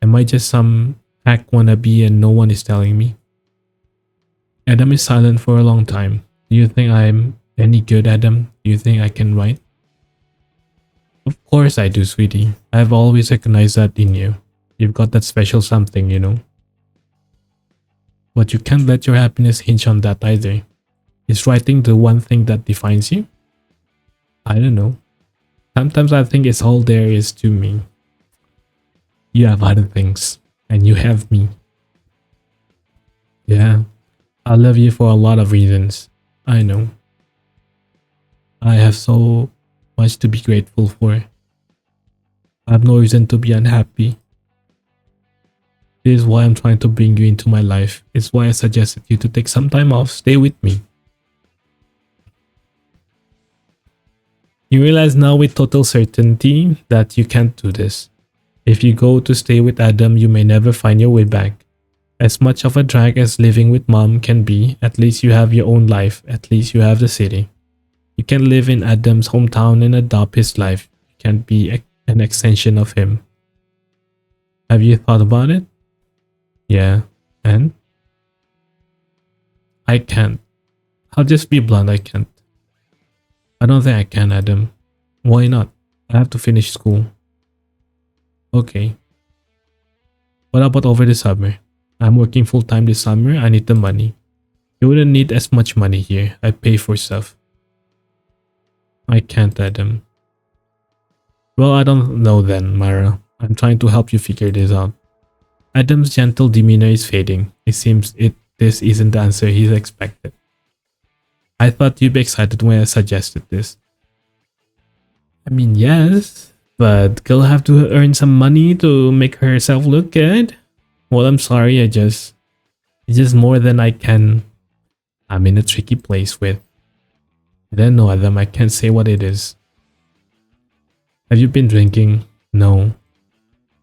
Am I just some hack wannabe and no one is telling me? Adam is silent for a long time. Do you think I'm any good, Adam? Do you think I can write? Of course I do, sweetie. I've always recognized that in you. You've got that special something, you know. But you can't let your happiness hinge on that either. Is writing the one thing that defines you? I don't know. Sometimes I think it's all there is to me. You have other things, and you have me. Yeah, I love you for a lot of reasons. I know. I have so much to be grateful for. I have no reason to be unhappy. This is why I'm trying to bring you into my life. It's why I suggested you to take some time off, stay with me. You realize now with total certainty that you can't do this. If you go to stay with Adam, you may never find your way back. As much of a drag as living with mom can be, at least you have your own life, at least you have the city. You can live in Adam's hometown and adopt his life. You can't be an extension of him. Have you thought about it? Yeah, and? I can't. I'll just be blunt, I can't. I don't think I can, Adam. Why not? I have to finish school. Okay. What about over the summer? I'm working full time this summer. I need the money. You wouldn't need as much money here. I pay for stuff. I can't, Adam. Well, I don't know then, Mara. I'm trying to help you figure this out. Adam's gentle demeanor is fading. It seems this isn't the answer he's expected. I thought you'd be excited when I suggested this. I mean, yes, but girl have to earn some money to make herself look good. Well, I'm sorry, it's just more than I can. I'm in a tricky place with. I don't know, Adam, I can't say what it is. Have you been drinking? No.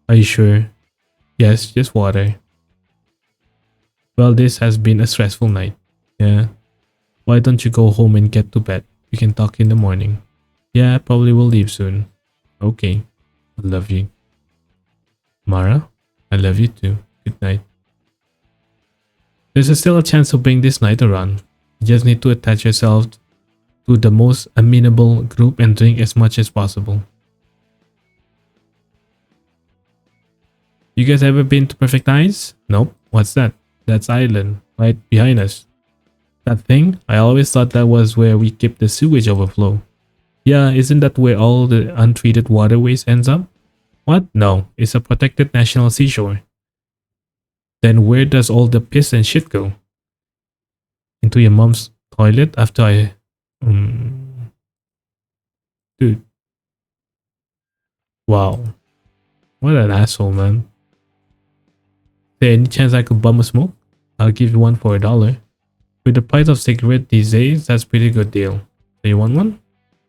Are you sure? Yes, just water. Well, this has been a stressful night. Yeah. Why don't you go home and get to bed? We can talk in the morning. Yeah, I probably will leave soon. Okay. I love you. Mara, I love you too. Good night. There's still a chance to bring this night around. You just need to attach yourself to the most amenable group and drink as much as possible. You guys ever been to Perfect Eyes? Nope. What's that? That's Island, right behind us. That thing? I always thought that was where we keep the sewage overflow. Yeah, isn't that where all the untreated waterways ends up? What? No, it's a protected national seashore. Then where does all the piss and shit go? Into your mom's toilet after I... Dude. Wow. What an asshole, man. Is there any chance I could bum a smoke? I'll give you one for $1. With the price of cigarette these days, that's a pretty good deal. Do you want one?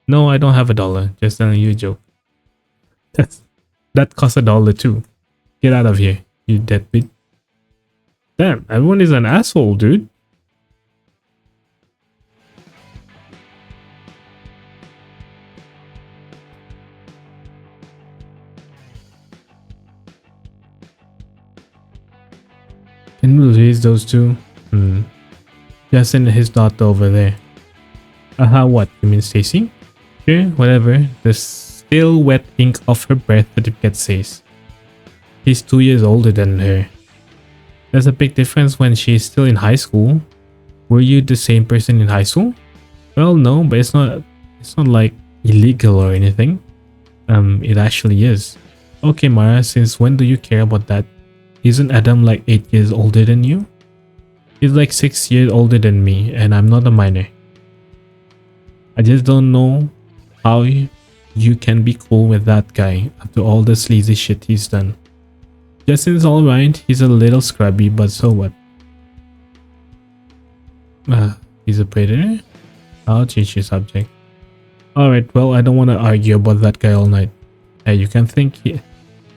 No, I don't have $1. Just telling you a joke. That costs $1 too. Get out of here, you deadbeat. Damn, everyone is an asshole, dude. Can we raise those two? Just and his daughter over there. What? You mean Stacy? Sure, whatever. The still wet ink of her birth certificate says. He's 2 years older than her. There's a big difference when she's still in high school. Were you the same person in high school? Well, no, but it's not like illegal or anything. It actually is. Okay, Mara, since when do you care about that? Isn't Adam like 8 years older than you? He's like 6 years older than me, and I'm not a minor. I just don't know how you can be cool with that guy after all the sleazy shit he's done. Justin's alright, he's a little scrubby, but so what? He's a predator? I'll change your subject. Alright, well, I don't want to argue about that guy all night. Hey, you can think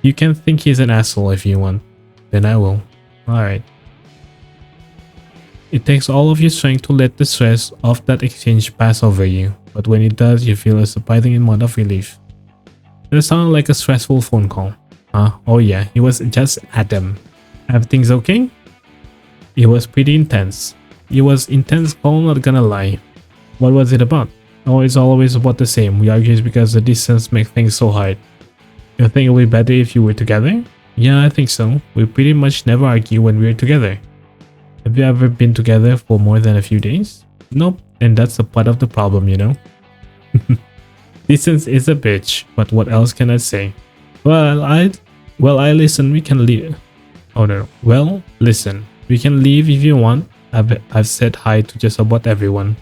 You can think he's an asshole if you want. Then I will. Alright. It takes all of your strength to let the stress of that exchange pass over you, but when it does, you feel a surprising amount of relief. It sounded like a stressful phone call. Huh? Oh yeah, it was just Adam. Everything's okay? It was pretty intense. It was intense call, not gonna lie. What was it about? Oh, it's always about the same. We argue because the distance makes things so hard. You think it would be better if you were together? Yeah, I think so. We pretty much never argue when we're together. Have you ever been together for more than a few days? Nope, and that's a part of the problem, you know? Distance is a bitch, but what else can I say? I listen, we can leave. Oh no, well, listen, we can leave if you want. I've said hi to just about everyone.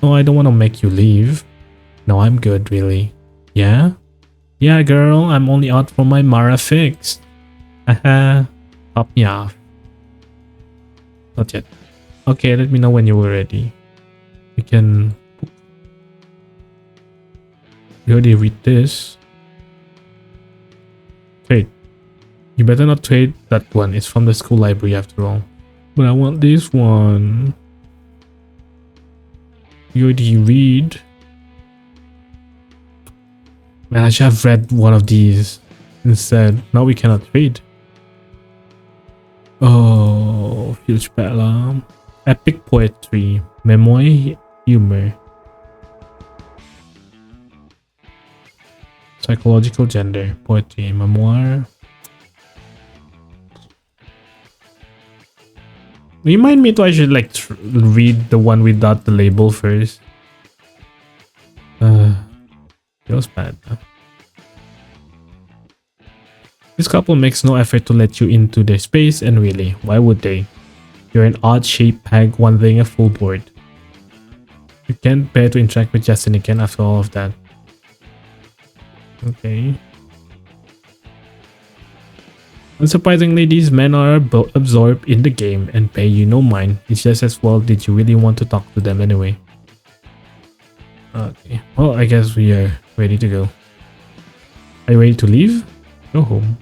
No, I don't want to make you leave. No, I'm good, really. Yeah? Yeah, girl, I'm only out for my Mara fix. Haha, pop me off. Not yet. Okay, let me know when you were ready. We can... You already read this. Trade. You better not trade that one. It's from the school library after all. But I want this one. You already read. Man, I should have read one of these instead. Now we cannot trade. Oh, feels bad lah. Epic poetry, memoir, humor, psychological gender, poetry, memoir. Remind me to I should like read the one without the label first. Feels bad. Huh? This couple makes no effort to let you into their space, and really, why would they? You're an odd-shaped peg wandering a full board. You can't bear to interact with Justin again after all of that. Okay. Unsurprisingly, these men are absorbed in the game and pay you no mind. It's just as well, did you really want to talk to them anyway? Okay, well, I guess we are ready to go. Are you ready to leave? Go home.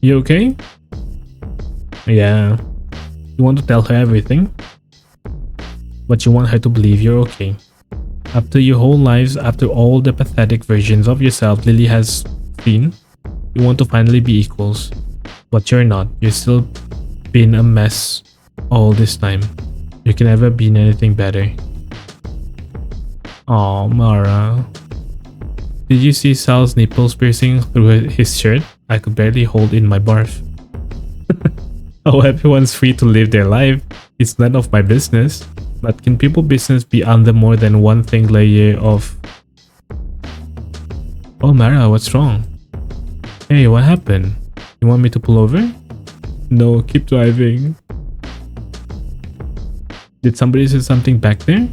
You okay? Yeah. You want to tell her everything? But you want her to believe you're okay. After your whole lives, after all the pathetic versions of yourself Lily has seen, you want to finally be equals. But you're not. You're still been a mess all this time. You can never be anything better. Aw, Mara. Did you see Sal's nipples piercing through his shirt? I could barely hold in my barf. Oh, everyone's free to live their life. It's none of my business. But can people business be under more than one thing layer of... Oh, Mara, what's wrong? Hey, what happened? You want me to pull over? No, keep driving. Did somebody say something back there?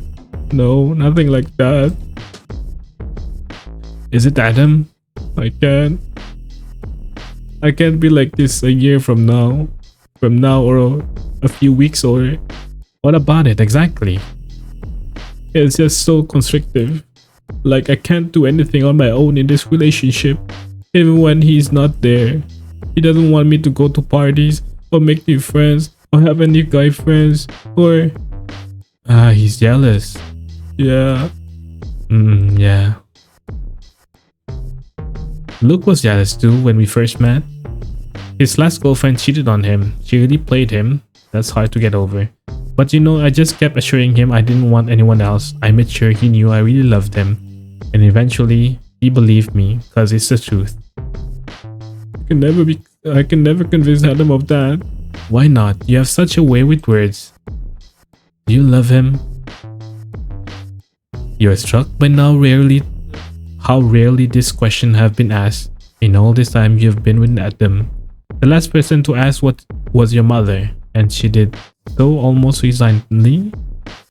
No, nothing like that. Is it Adam? I can't be like this a year from now. From now or a few weeks or... What about it exactly? It's just so constrictive. Like I can't do anything on my own in this relationship. Even when he's not there. He doesn't want me to go to parties or make new friends or have any guy friends or... he's jealous. Yeah. Yeah. Luke was jealous too when we first met. His last girlfriend cheated on him. She really played him. That's hard to get over. But you know, I just kept assuring him I didn't want anyone else. I made sure he knew I really loved him. And eventually, he believed me, cause it's the truth. I can never convince Adam of that. Why not? You have such a way with words. Do you love him? You're struck by how rarely this question have been asked in all this time you've been with Adam. The last person to ask what was your mother, and she did so almost resignedly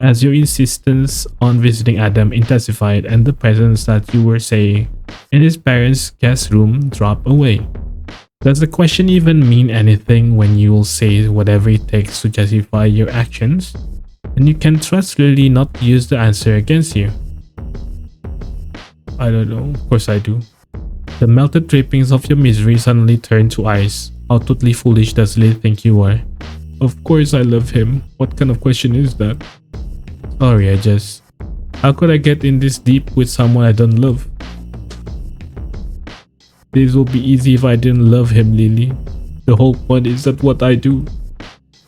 as your insistence on visiting Adam intensified and the presence that you were saying in his parents' guest room dropped away. Does the question even mean anything when you'll say whatever it takes to justify your actions? And you can trust Lily not to use the answer against you. I don't know. Of course I do. The melted drippings of your misery suddenly turn to ice. How totally foolish does Lily think you are? Of course I love him. What kind of question is that? Sorry, I just... How could I get in this deep with someone I don't love? This would be easy if I didn't love him, Lily. The whole point is that what I do.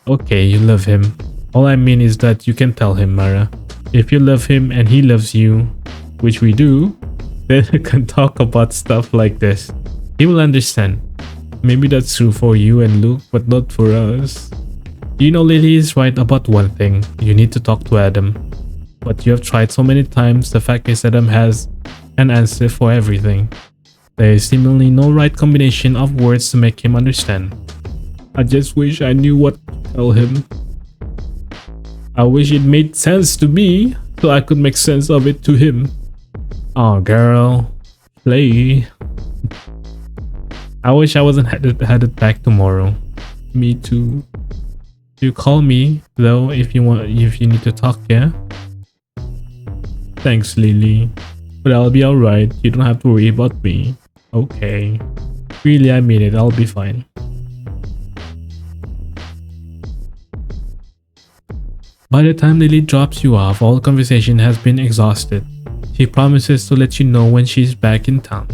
Okay, you love him. All I mean is that you can tell him, Mara. If you love him and he loves you, which we do, then we can talk about stuff like this. He will understand. Maybe that's true for you and Luke, but not for us. You know, Lily is right about one thing. You need to talk to Adam. But you have tried so many times. The fact is Adam has an answer for everything. There is seemingly no right combination of words to make him understand. I just wish I knew what to tell him. I wish it made sense to me so I could make sense of it to him. Oh girl, play. I wish I wasn't headed back tomorrow. Me too. You call me though if you need to talk, yeah? Thanks, Lily. But I'll be alright. You don't have to worry about me. Okay. Really, I mean it. I'll be fine. By the time Lily drops you off, all conversation has been exhausted. She promises to let you know when she's back in town.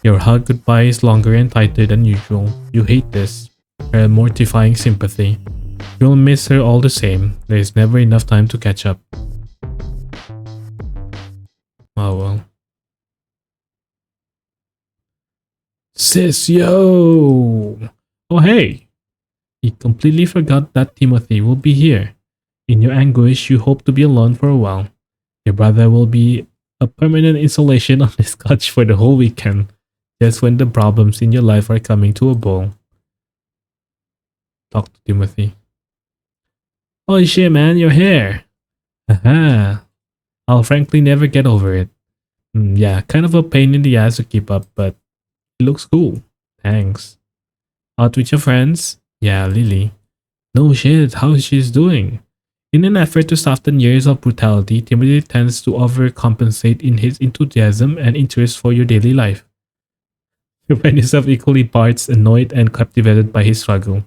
Your hug goodbye is longer and tighter than usual. You hate this. Her mortifying sympathy. You'll miss her all the same. There is never enough time to catch up. Oh well. Sis, yo! Oh hey! You completely forgot that Timothy will be here. In your anguish, you hope to be alone for a while. Your brother will be a permanent installation on his couch for the whole weekend, just when the problems in your life are coming to a boil. Talk to Timothy. Holy shit, man, your hair! Haha. I'll frankly never get over it. Yeah, kind of a pain in the ass to keep up, but it looks cool. Thanks. Out with your friends? Yeah, Lily. No shit, how she's doing? In an effort to soften years of brutality, Timothy tends to overcompensate in his enthusiasm and interest for your daily life. You find yourself equally parts annoyed and captivated by his struggle.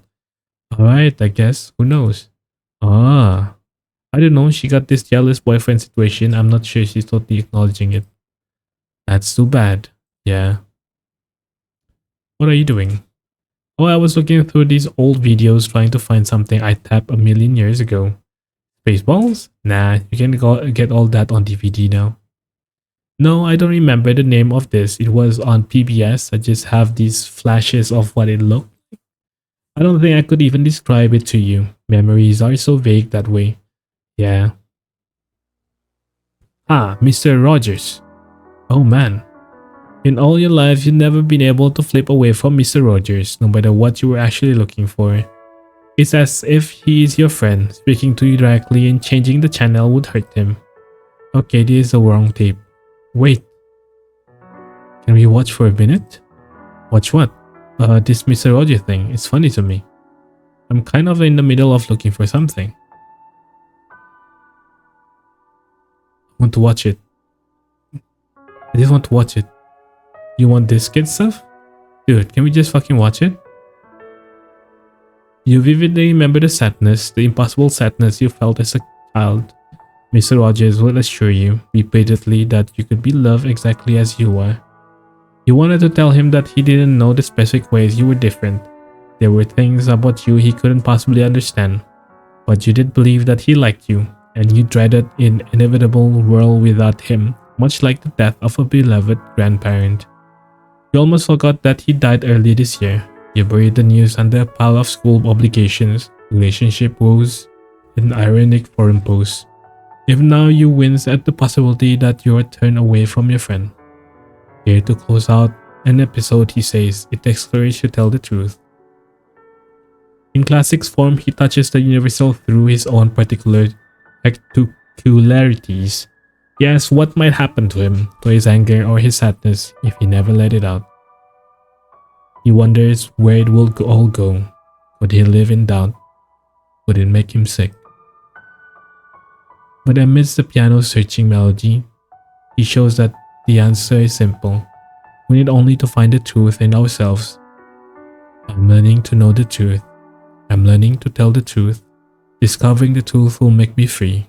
Alright, I guess. Who knows? I don't know. She got this jealous boyfriend situation. I'm not sure she's totally acknowledging it. That's too bad. Yeah. What are you doing? Oh, I was looking through these old videos trying to find something I tapped a million years ago. Spaceballs? Nah, you can get all that on DVD now. No, I don't remember the name of this. It was on PBS. I just have these flashes of what it looked like. I don't think I could even describe it to you. Memories are so vague that way. Yeah. Ah, Mr. Rogers. Oh man. In all your life, you've never been able to flip away from Mr. Rogers, no matter what you were actually looking for. It's as if he is your friend, speaking to you directly, and changing the channel would hurt him. Okay, this is the wrong tape. Wait. Can we watch for a minute? Watch what? This Mr. Rogers thing. It's funny to me. I'm kind of in the middle of looking for something. I want to watch it. I just want to watch it. You want this kid stuff? Dude, can we just fucking watch it? You vividly remember the sadness, the impossible sadness you felt as a child. Mr. Rogers will assure you repeatedly that you could be loved exactly as you are. You wanted to tell him that he didn't know the specific ways you were different. There were things about you he couldn't possibly understand. But you did believe that he liked you, and you dreaded an inevitable world without him, much like the death of a beloved grandparent. You almost forgot that he died early this year. You buried the news under a pile of school obligations, relationship woes, and ironic foreign posts. Even now you wince at the possibility that you are turned away from your friend. Here to close out an episode, he says, it takes courage to tell the truth. In classics form, he touches the universal through his own particular peculiarities. He asks what might happen to him, to his anger or his sadness, if he never let it out. He wonders where it will all go. Would he live in doubt? Would it make him sick? But amidst the piano's searching melody, he shows that The answer is simple. We need only to find the truth in ourselves. I'm learning to know the truth. I'm learning to tell the truth. Discovering the truth will make me free.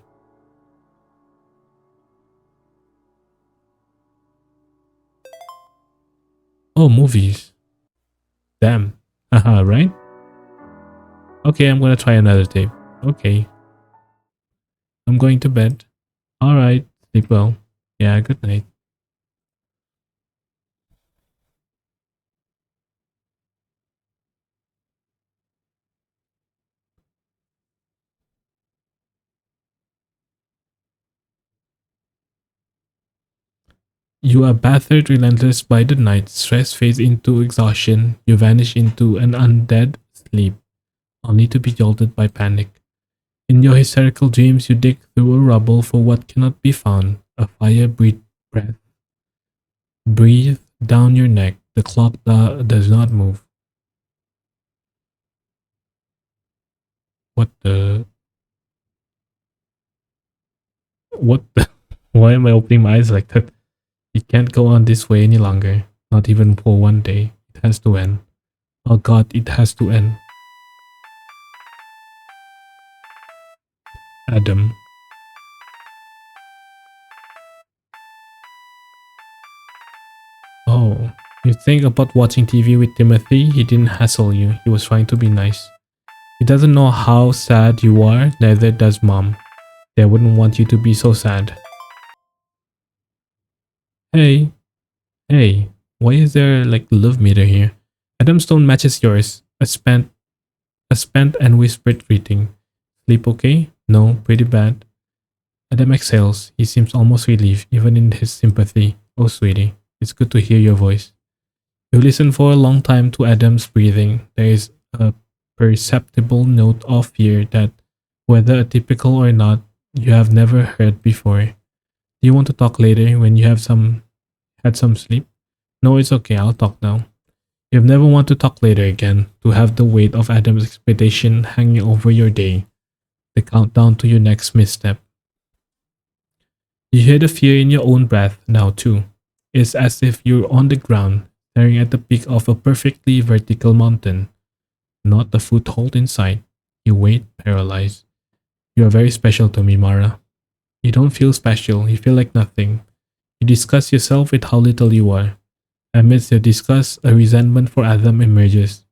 Oh, movies. Damn. Haha, right? Okay, I'm gonna try another tape. Okay. I'm going to bed. Alright, sleep well. Yeah, good night. You are battered relentless by the night. Stress fades into exhaustion. You vanish into an undead sleep, only to be jolted by panic. In your hysterical dreams, you dig through a rubble for what cannot be found. A fire breathe down your neck. The clock does not move. What the? What the? Why am I opening my eyes like that? It can't go on this way any longer. Not even for one day. It has to end. Oh god, it has to end. Adam. Oh, you think about watching TV with Timothy? He didn't hassle you. He was trying to be nice. He doesn't know how sad you are, neither does mom. They wouldn't want you to be so sad. Hey, hey, why is there like love meter here? Adam's tone matches yours. A spent and whispered greeting. Sleep okay? No, pretty bad. Adam exhales. He seems almost relieved, even in his sympathy. Oh, sweetie, it's good to hear your voice. You listen for a long time to Adam's breathing. There is a perceptible note of fear that, whether typical or not, you have never heard before. Do you want to talk later when you have had some sleep? No, it's okay. I'll talk now. You have never want to talk later again, to have the weight of Adam's expectation hanging over your day, the countdown to your next misstep. You hear the fear in your own breath now too. It's as if you're on the ground, staring at the peak of a perfectly vertical mountain, not the foothold inside. You wait, paralyzed. You are very special to me, Mara. You don't feel special, you feel like nothing. You disgust yourself with how little you are. Amidst your disgust, a resentment for Adam emerges.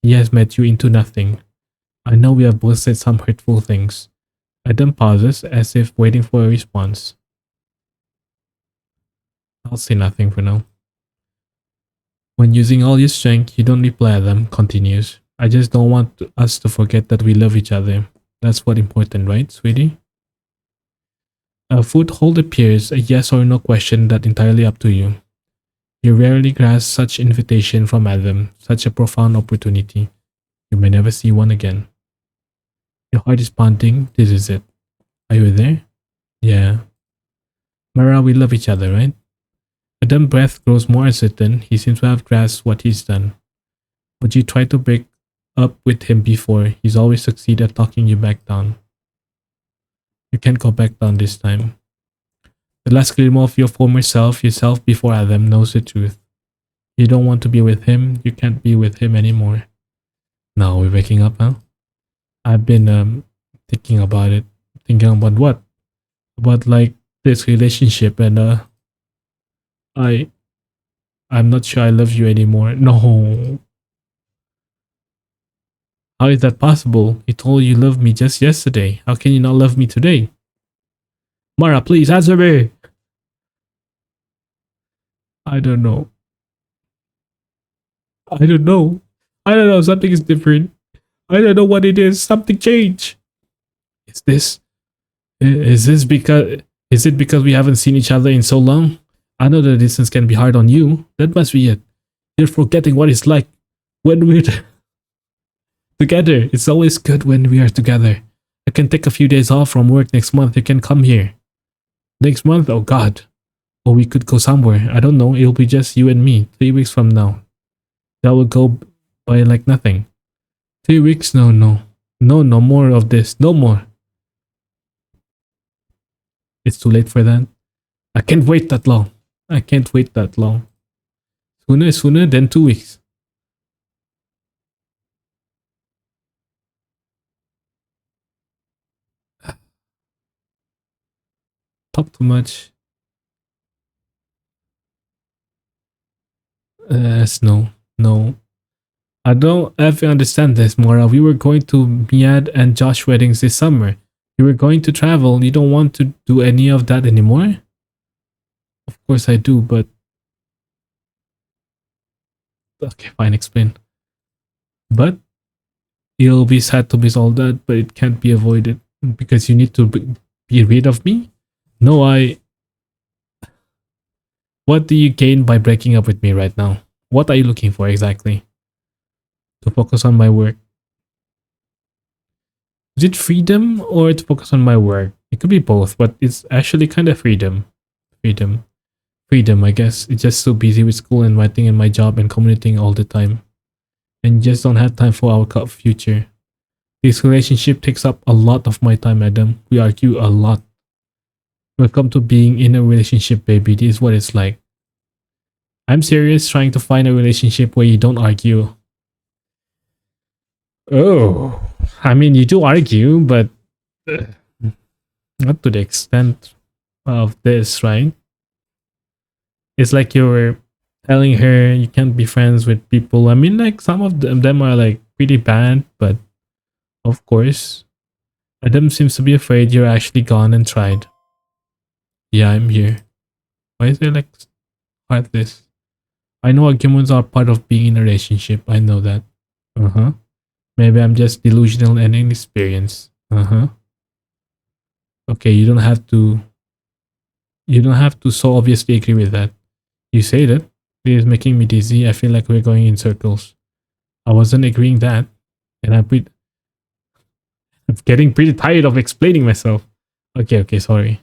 He has made you into nothing. I know we have both said some hurtful things. Adam pauses as if waiting for a response. I'll say nothing for now. When using all your strength, you don't reply. Adam continues. I just don't want us to forget that we love each other. That's what's important, right, sweetie? A foothold appears, a yes or no question that entirely up to you. You rarely grasp such invitation from Adam, such a profound opportunity. You may never see one again. Your heart is pounding. This is it. Are you there? Yeah. Mara, we love each other, right? Adam's breath grows more uncertain. He seems to have grasped what he's done. But you tried to break up with him before. He's always succeeded at talking you back down. You can't go back down this time. The last glimmer of your former self, yourself before Adam, knows the truth. You don't want to be with him. You can't be with him anymore. Now we're waking up, huh? I've been thinking about it. Thinking about what? About like this relationship and I I'm not sure I love you anymore. No. How is that possible? You told you loved me just yesterday. How can you not love me today? Mara, please answer me. I don't know. I don't know. I don't know. Something is different. I don't know what it is. Something changed. Is this? Is this because? Is it because we haven't seen each other in so long? I know the distance can be hard on you. That must be it. You're forgetting what it's like when we're together. It's always good when we are together. I can take a few days off from work next month. You can come here. Next month? Oh God. Or we could go somewhere. I don't know. It'll be just you and me. 3 weeks from now. That will go by like nothing. 3 weeks? No, no. No, no more of this. No more. It's too late for that. I can't wait that long. I can't wait that long. Sooner than 2 weeks. Talk too much. No, no. I don't ever understand this, Mora. We were going to Miad and Josh weddings this summer. You were going to travel. You don't want to do any of that anymore? Of course I do, but okay, fine, explain. But you'll be sad to miss all that, but it can't be avoided because you need to be rid of me. No, I. What do you gain by breaking up with me right now? What are you looking for exactly? To focus on my work. Is it freedom or to focus on my work? It could be both, but it's actually kind of freedom. Freedom. Freedom, I guess. It's just so busy with school and writing and my job and commuting all the time. And just don't have time for our future. This relationship takes up a lot of my time, Adam. We argue a lot. Welcome to being in a relationship, baby. This is what it's like. I'm serious trying to find a relationship where you don't argue. Oh, I mean, you do argue, but not to the extent of this, right? It's like you're telling her you can't be friends with people. I mean, like some of them are like pretty bad, but of course, Adam seems to be afraid you're actually gone and tried. Yeah, I'm here. Why is it like this? I know arguments are part of being in a relationship. I know that. Uh huh. Maybe I'm just delusional and inexperienced. Uh huh. Okay, you don't have to. You don't have to so obviously agree with that. You say that. It is making me dizzy. I feel like we're going in circles. I wasn't agreeing that, and I'm getting pretty tired of explaining myself. Okay, sorry.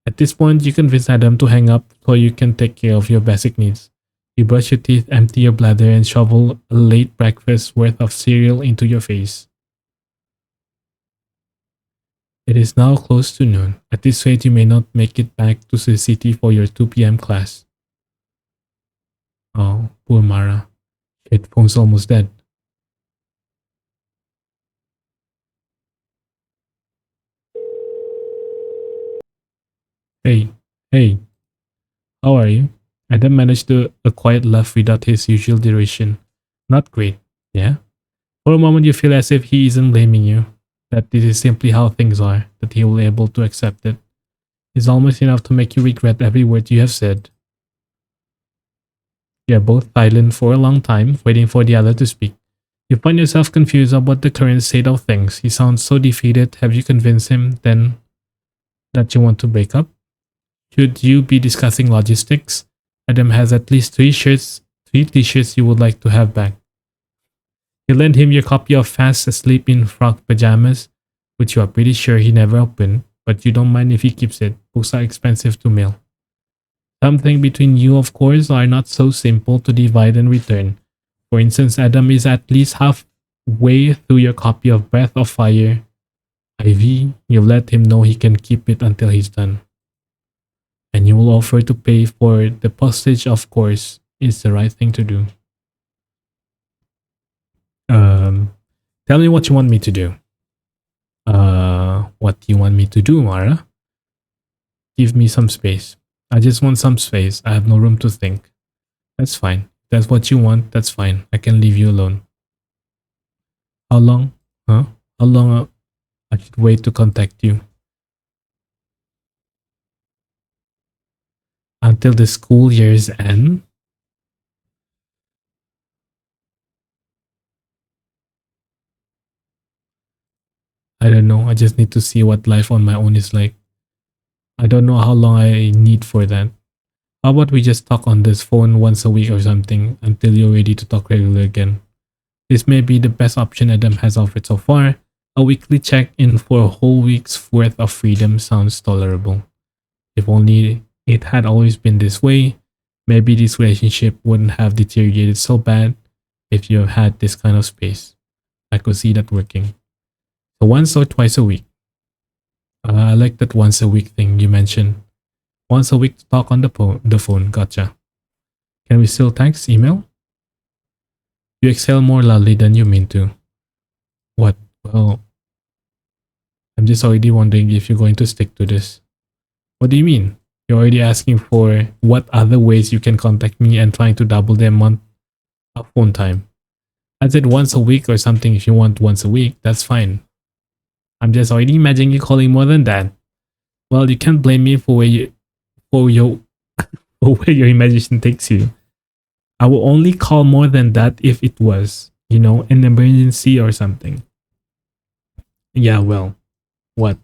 At this point, you convince Adam to hang up so you can take care of your basic needs. You brush your teeth, empty your bladder, and shovel a late breakfast worth of cereal into your face. It is now close to noon. At this rate, you may not make it back to the city for your 2 p.m. class. Oh, poor Mara. Her phone's almost dead. Hey, how are you? Adam managed a quiet laugh without his usual derision. Not great, yeah? For a moment, you feel as if he isn't blaming you, that this is simply how things are, that he will be able to accept it. It's almost enough to make you regret every word you have said. You are both silent for a long time, waiting for the other to speak. You find yourself confused about the current state of things. He sounds so defeated. Have you convinced him then that you want to break up? Should you be discussing logistics? Adam has at least three t-shirts you would like to have back. You lend him your copy of Fast Asleep in Frock Pajamas, which you are pretty sure he never opened, but you don't mind if he keeps it. Books are expensive to mail. Something between you, of course, are not so simple to divide and return. For instance, Adam is at least halfway through your copy of Breath of Fire. Ivy, you let him know he can keep it until he's done. And you will offer to pay for the postage, of course, is the right thing to do. Tell me what you want me to do. What do you want me to do, Mara? Give me some space. I just want some space. I have no room to think. That's fine. If that's what you want, that's fine. I can leave you alone. How long? Huh? How long I should wait to contact you? Until the school year's end? I don't know. I just need to see what life on my own is like. I don't know how long I need for that. How about we just talk on this phone once a week or something until you're ready to talk regularly again? This may be the best option Adam has offered so far. A weekly check-in for a whole week's worth of freedom sounds tolerable. If only it had always been this way, maybe this relationship wouldn't have deteriorated so bad if you had this kind of space. I could see that working. So once or twice a week. I like that once a week thing you mentioned. Once a week to talk on the phone. Gotcha. Can we still text, email? You exhale more loudly than you mean to. What? Well, I'm just already wondering if you're going to stick to this. What do you mean? You're already asking for what other ways you can contact me and trying to double the amount of phone time. I said once a week or something. If you want once a week, that's fine. I'm just already imagining you calling more than that. Well, you can't blame me for for your for where your imagination takes you. I will only call more than that if it was, an emergency or something. Yeah, well, what?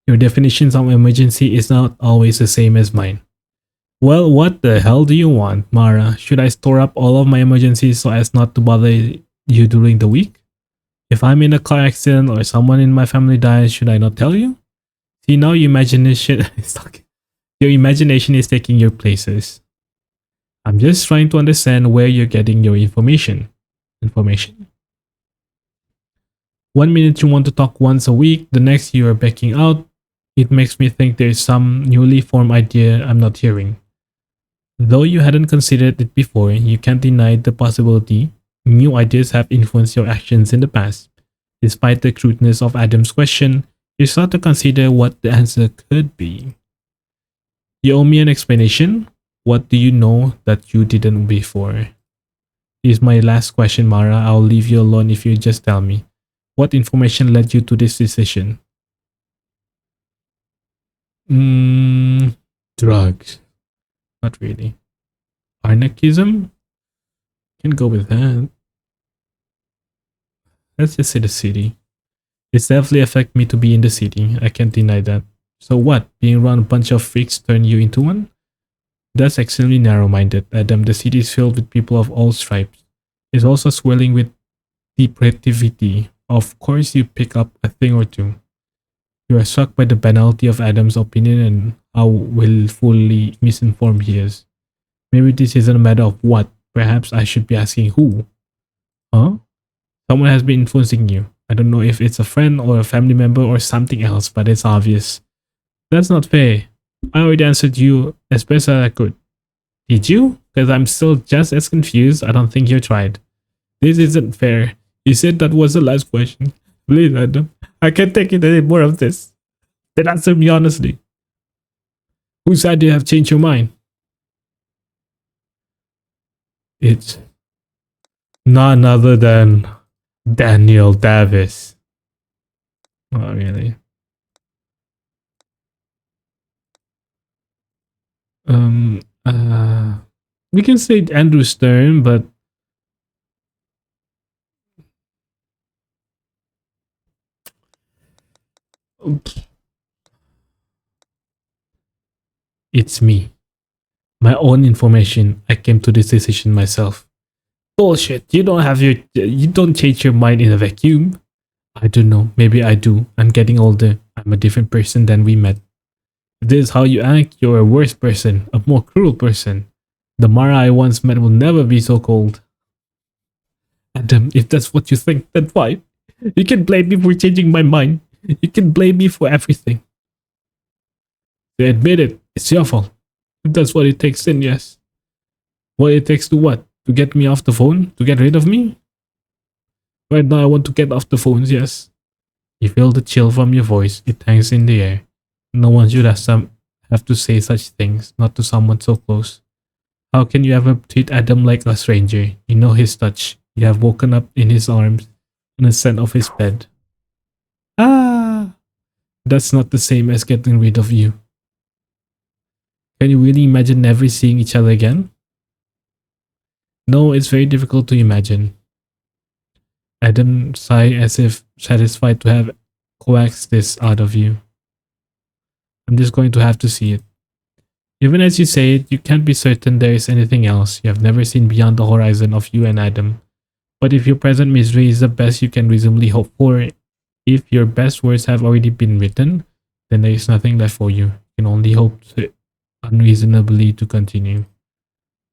Your definitions of emergency is not always the same as mine. Well, what the hell do you want, Mara? Should I store up all of my emergencies so as not to bother you during the week? If I'm in a car accident or someone in my family dies, should I not tell you? See, now your imagination your imagination is taking your places. I'm just trying to understand where you're getting your information. Information? 1 minute you want to talk once a week, the next you are backing out. It makes me think there's some newly formed idea I'm not hearing. Though you hadn't considered it before, you can't deny the possibility new ideas have influenced your actions in the past. Despite the crudeness of Adam's question, you start to consider what the answer could be. You owe me an explanation. What do you know that you didn't before? Here's my last question, Mara. I'll leave you alone if you just tell me. What information led you to this decision? Drugs. Not really. Anarchism? Can go with that. Let's just say the city. It's definitely affect me to be in the city. I can't deny that. So what? Being around a bunch of freaks turned you into one? That's extremely narrow-minded, Adam. The city is filled with people of all stripes. It's also swelling with depravity. Of course you pick up a thing or two. You are struck by the banality of Adam's opinion and how willfully misinformed he is. Maybe this isn't a matter of what. Perhaps I should be asking who. Huh? Someone has been influencing you. I don't know if it's a friend or a family member or something else, but it's obvious. That's not fair. I already answered you as best as I could. Did you? Because I'm still just as confused. I don't think you tried. This isn't fair. You said that was the last question. Please, Adam. I can't take it any more of this. Then answer me honestly. Whose side do you have changed your mind? It's none other than Daniel Davis. Oh, really? We can say Andrew Stern, but it's me. My own information. I came to this decision myself. Bullshit. You don't change your mind in a vacuum. I don't know. Maybe I do. I'm getting older. I'm a different person than we met. If this is how you act, you're a worse person, a more cruel person. The Mara I once met will never be so cold. Adam, if that's what you think, then fine. You can blame me for changing my mind. You can blame me for everything. To admit it, it's your fault. If that's what it takes, then yes. What it takes to what? To get me off the phone? To get rid of me? Right now I want to get off the phones, yes. You feel the chill from your voice. It hangs in the air. No one should have to say such things, not to someone so close. How can you ever treat Adam like a stranger? You know his touch. You have woken up in his arms and the scent of his bed. Ah! That's not the same as getting rid of you. Can you really imagine never seeing each other again? No, it's very difficult to imagine. Adam sighed as if satisfied to have coaxed this out of you. I'm just going to have to see it. Even as you say it, you can't be certain there is anything else. You have never seen beyond the horizon of you and Adam. But if your present misery is the best you can reasonably hope for, if your best words have already been written, then there is nothing left for you. You can only hope unreasonably to continue.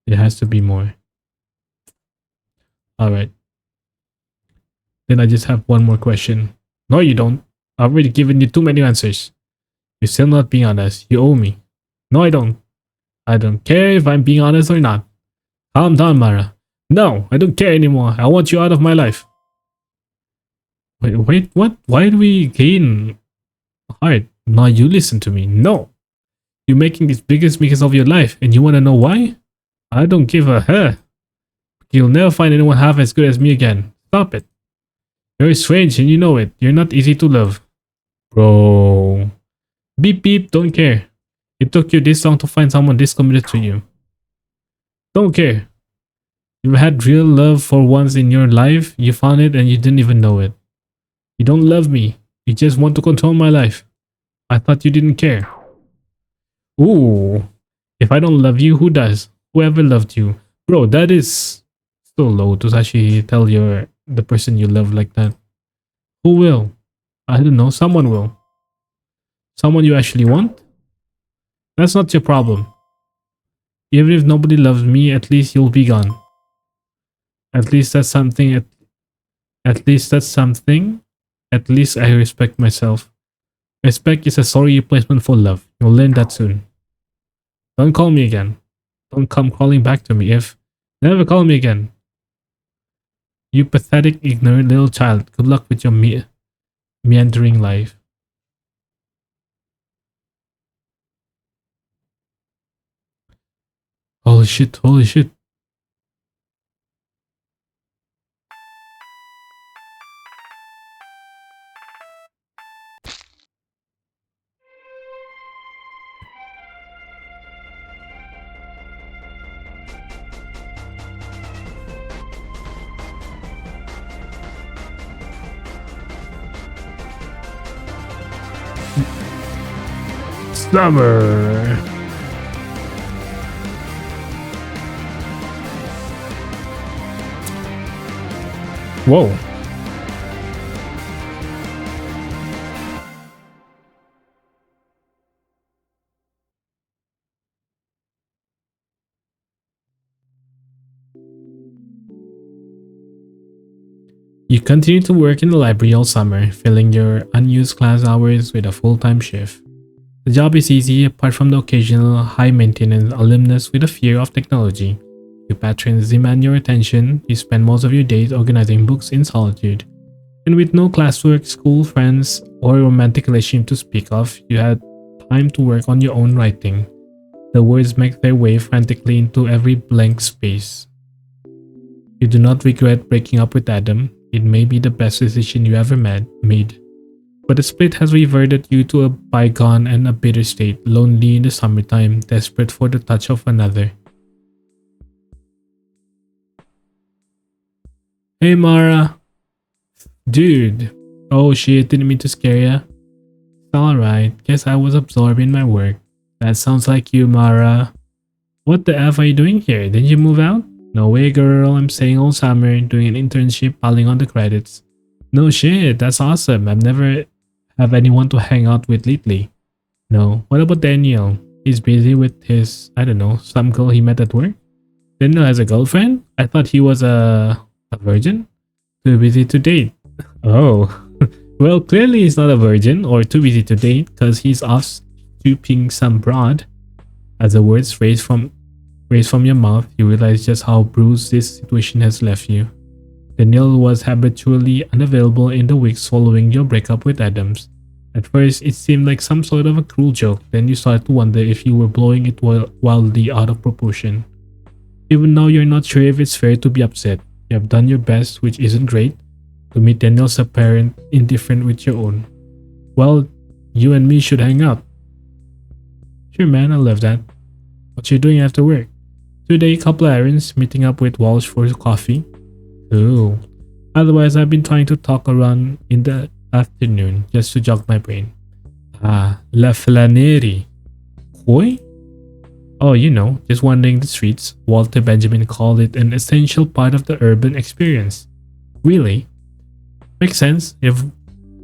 There has to be more. Alright. Then I just have one more question. No, you don't. I've already given you too many answers. You're still not being honest. You owe me. No, I don't. I don't care if I'm being honest or not. Calm down, Mara. No, I don't care anymore. I want you out of my life. Wait, what? Why do we gain heart? Now you listen to me. No. You're making this biggest mess of your life, and you want to know why? I don't give a huh. You'll never find anyone half as good as me again. Stop it. You're strange and you know it. You're not easy to love. Bro. Beep beep, don't care. It took you this long to find someone this committed to you. Don't care. You've had real love for once in your life. You found it and you didn't even know it. You don't love me. You just want to control my life. I thought you didn't care. Ooh. If I don't love you, who does? Whoever loved you. Bro, that is so low to actually tell the person you love like that. Who will? I don't know. Someone will. Someone you actually want? That's not your problem. Even if nobody loves me, at least you'll be gone. At least that's something. At least that's something. At least I respect myself. Respect is a sorry replacement for love. You'll learn that soon. Don't call me again. Don't come crawling back to me if... Never call me again. You pathetic, ignorant little child. Good luck with your meandering life. Holy shit, holy shit. Summer. Whoa. You continue to work in the library all summer, filling your unused class hours with a full-time shift. The job is easy apart from the occasional high-maintenance alumnus with a fear of technology. Your patrons demand your attention, you spend most of your days organizing books in solitude. And with no classwork, school friends, or romantic relationship to speak of, you had time to work on your own writing. The words make their way frantically into every blank space. You do not regret breaking up with Adam. It may be the best decision you ever made. But the split has reverted you to a bygone and a bitter state, lonely in the summertime, desperate for the touch of another. Hey Mara. Dude. Oh shit, didn't mean to scare ya. It's alright, guess I was absorbed in my work. That sounds like you, Mara. What the F are you doing here? Didn't you move out? No way girl, I'm staying all summer, doing an internship, piling on the credits. No shit, that's awesome. I've never have anyone to hang out with lately. No, what about Daniel? He's busy with his, I don't know, some girl he met at work? Daniel has a girlfriend? I thought he was a virgin? Too busy to date. Oh, well clearly he's not a virgin or too busy to date because he's off stooping some broad. As the words raised from your mouth, you realize just how bruised this situation has left you. Daniel was habitually unavailable in the weeks following your breakup with Adams. At first, it seemed like some sort of a cruel joke, then you started to wonder if you were blowing it wildly out of proportion. Even now, you're not sure if it's fair to be upset. You have done your best, which isn't great, to meet Daniel's apparent indifference with your own. Well, you and me should hang out. Sure man, I love that. What you doing after work? Today, couple errands, meeting up with Walsh for coffee. Ooh. Otherwise, I've been trying to talk around in the afternoon just to jog my brain. Ah, la flânerie. Koi? Oh, you know, just wandering the streets. Walter Benjamin called it an essential part of the urban experience. Really? Makes sense. If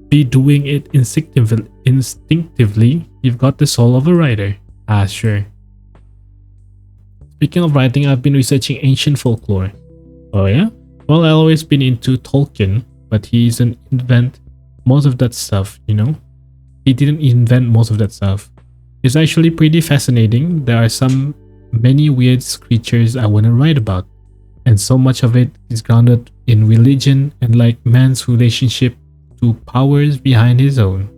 be doing it instinctively, you've got the soul of a writer. Ah, sure. Speaking of writing, I've been researching ancient folklore. Oh yeah? Well, I've always been into Tolkien, but he didn't invent most of that stuff, you know? He didn't invent most of that stuff. It's actually pretty fascinating. There are many weird creatures I want to write about, and so much of it is grounded in religion and like man's relationship to powers behind his own.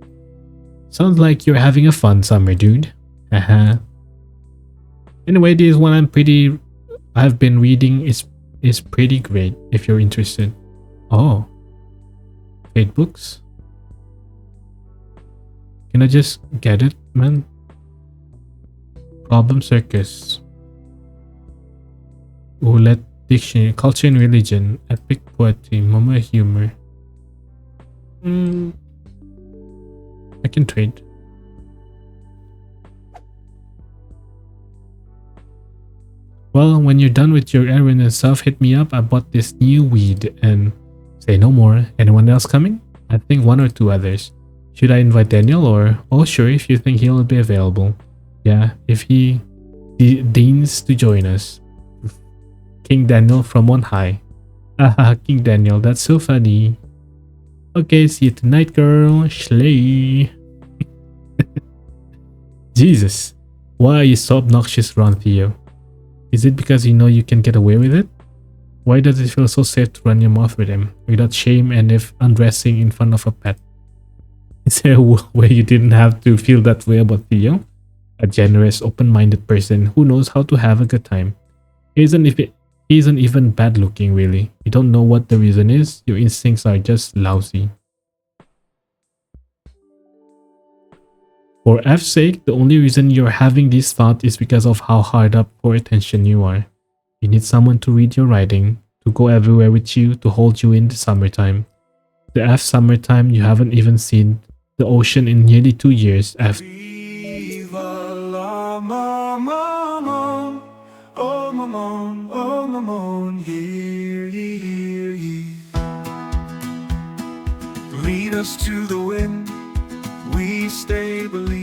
Sounds like you're having a fun summer, dude. Haha. Anyway, this one I've been reading is pretty great if you're interested. Oh, fate books? Can I just get it, man? Problem Circus. Roulette Dictionary, Culture and Religion, Epic Poetry, Mama Humor. I can trade. Well, when you're done with your errand and stuff, hit me up. I bought this new weed and say no more. Anyone else coming? I think one or two others. Should I invite Daniel or? Oh, sure, if you think he'll be available. Yeah, if he deigns to join us. King Daniel from on high. Haha, King Daniel, that's so funny. Okay, see you tonight, girl. Schley. Jesus, why are you so obnoxious around Theo? Is it because you know you can get away with it? Why does it feel so safe to run your mouth with him, without shame and if undressing in front of a pet? Is there a way you didn't have to feel that way about Theo? A generous, open-minded person who knows how to have a good time. He isn't even bad looking, really. You don't know what the reason is, your instincts are just lousy. For F's sake, the only reason you're having this thought is because of how hard up for attention you are. You need someone to read your writing, to go everywhere with you, to hold you in the summertime. The F summertime, you haven't even seen the ocean in nearly 2 years. F. Viva la Mamon, oh Mamon, hear ye, hear ye. Lead us to the wind, we stay believing.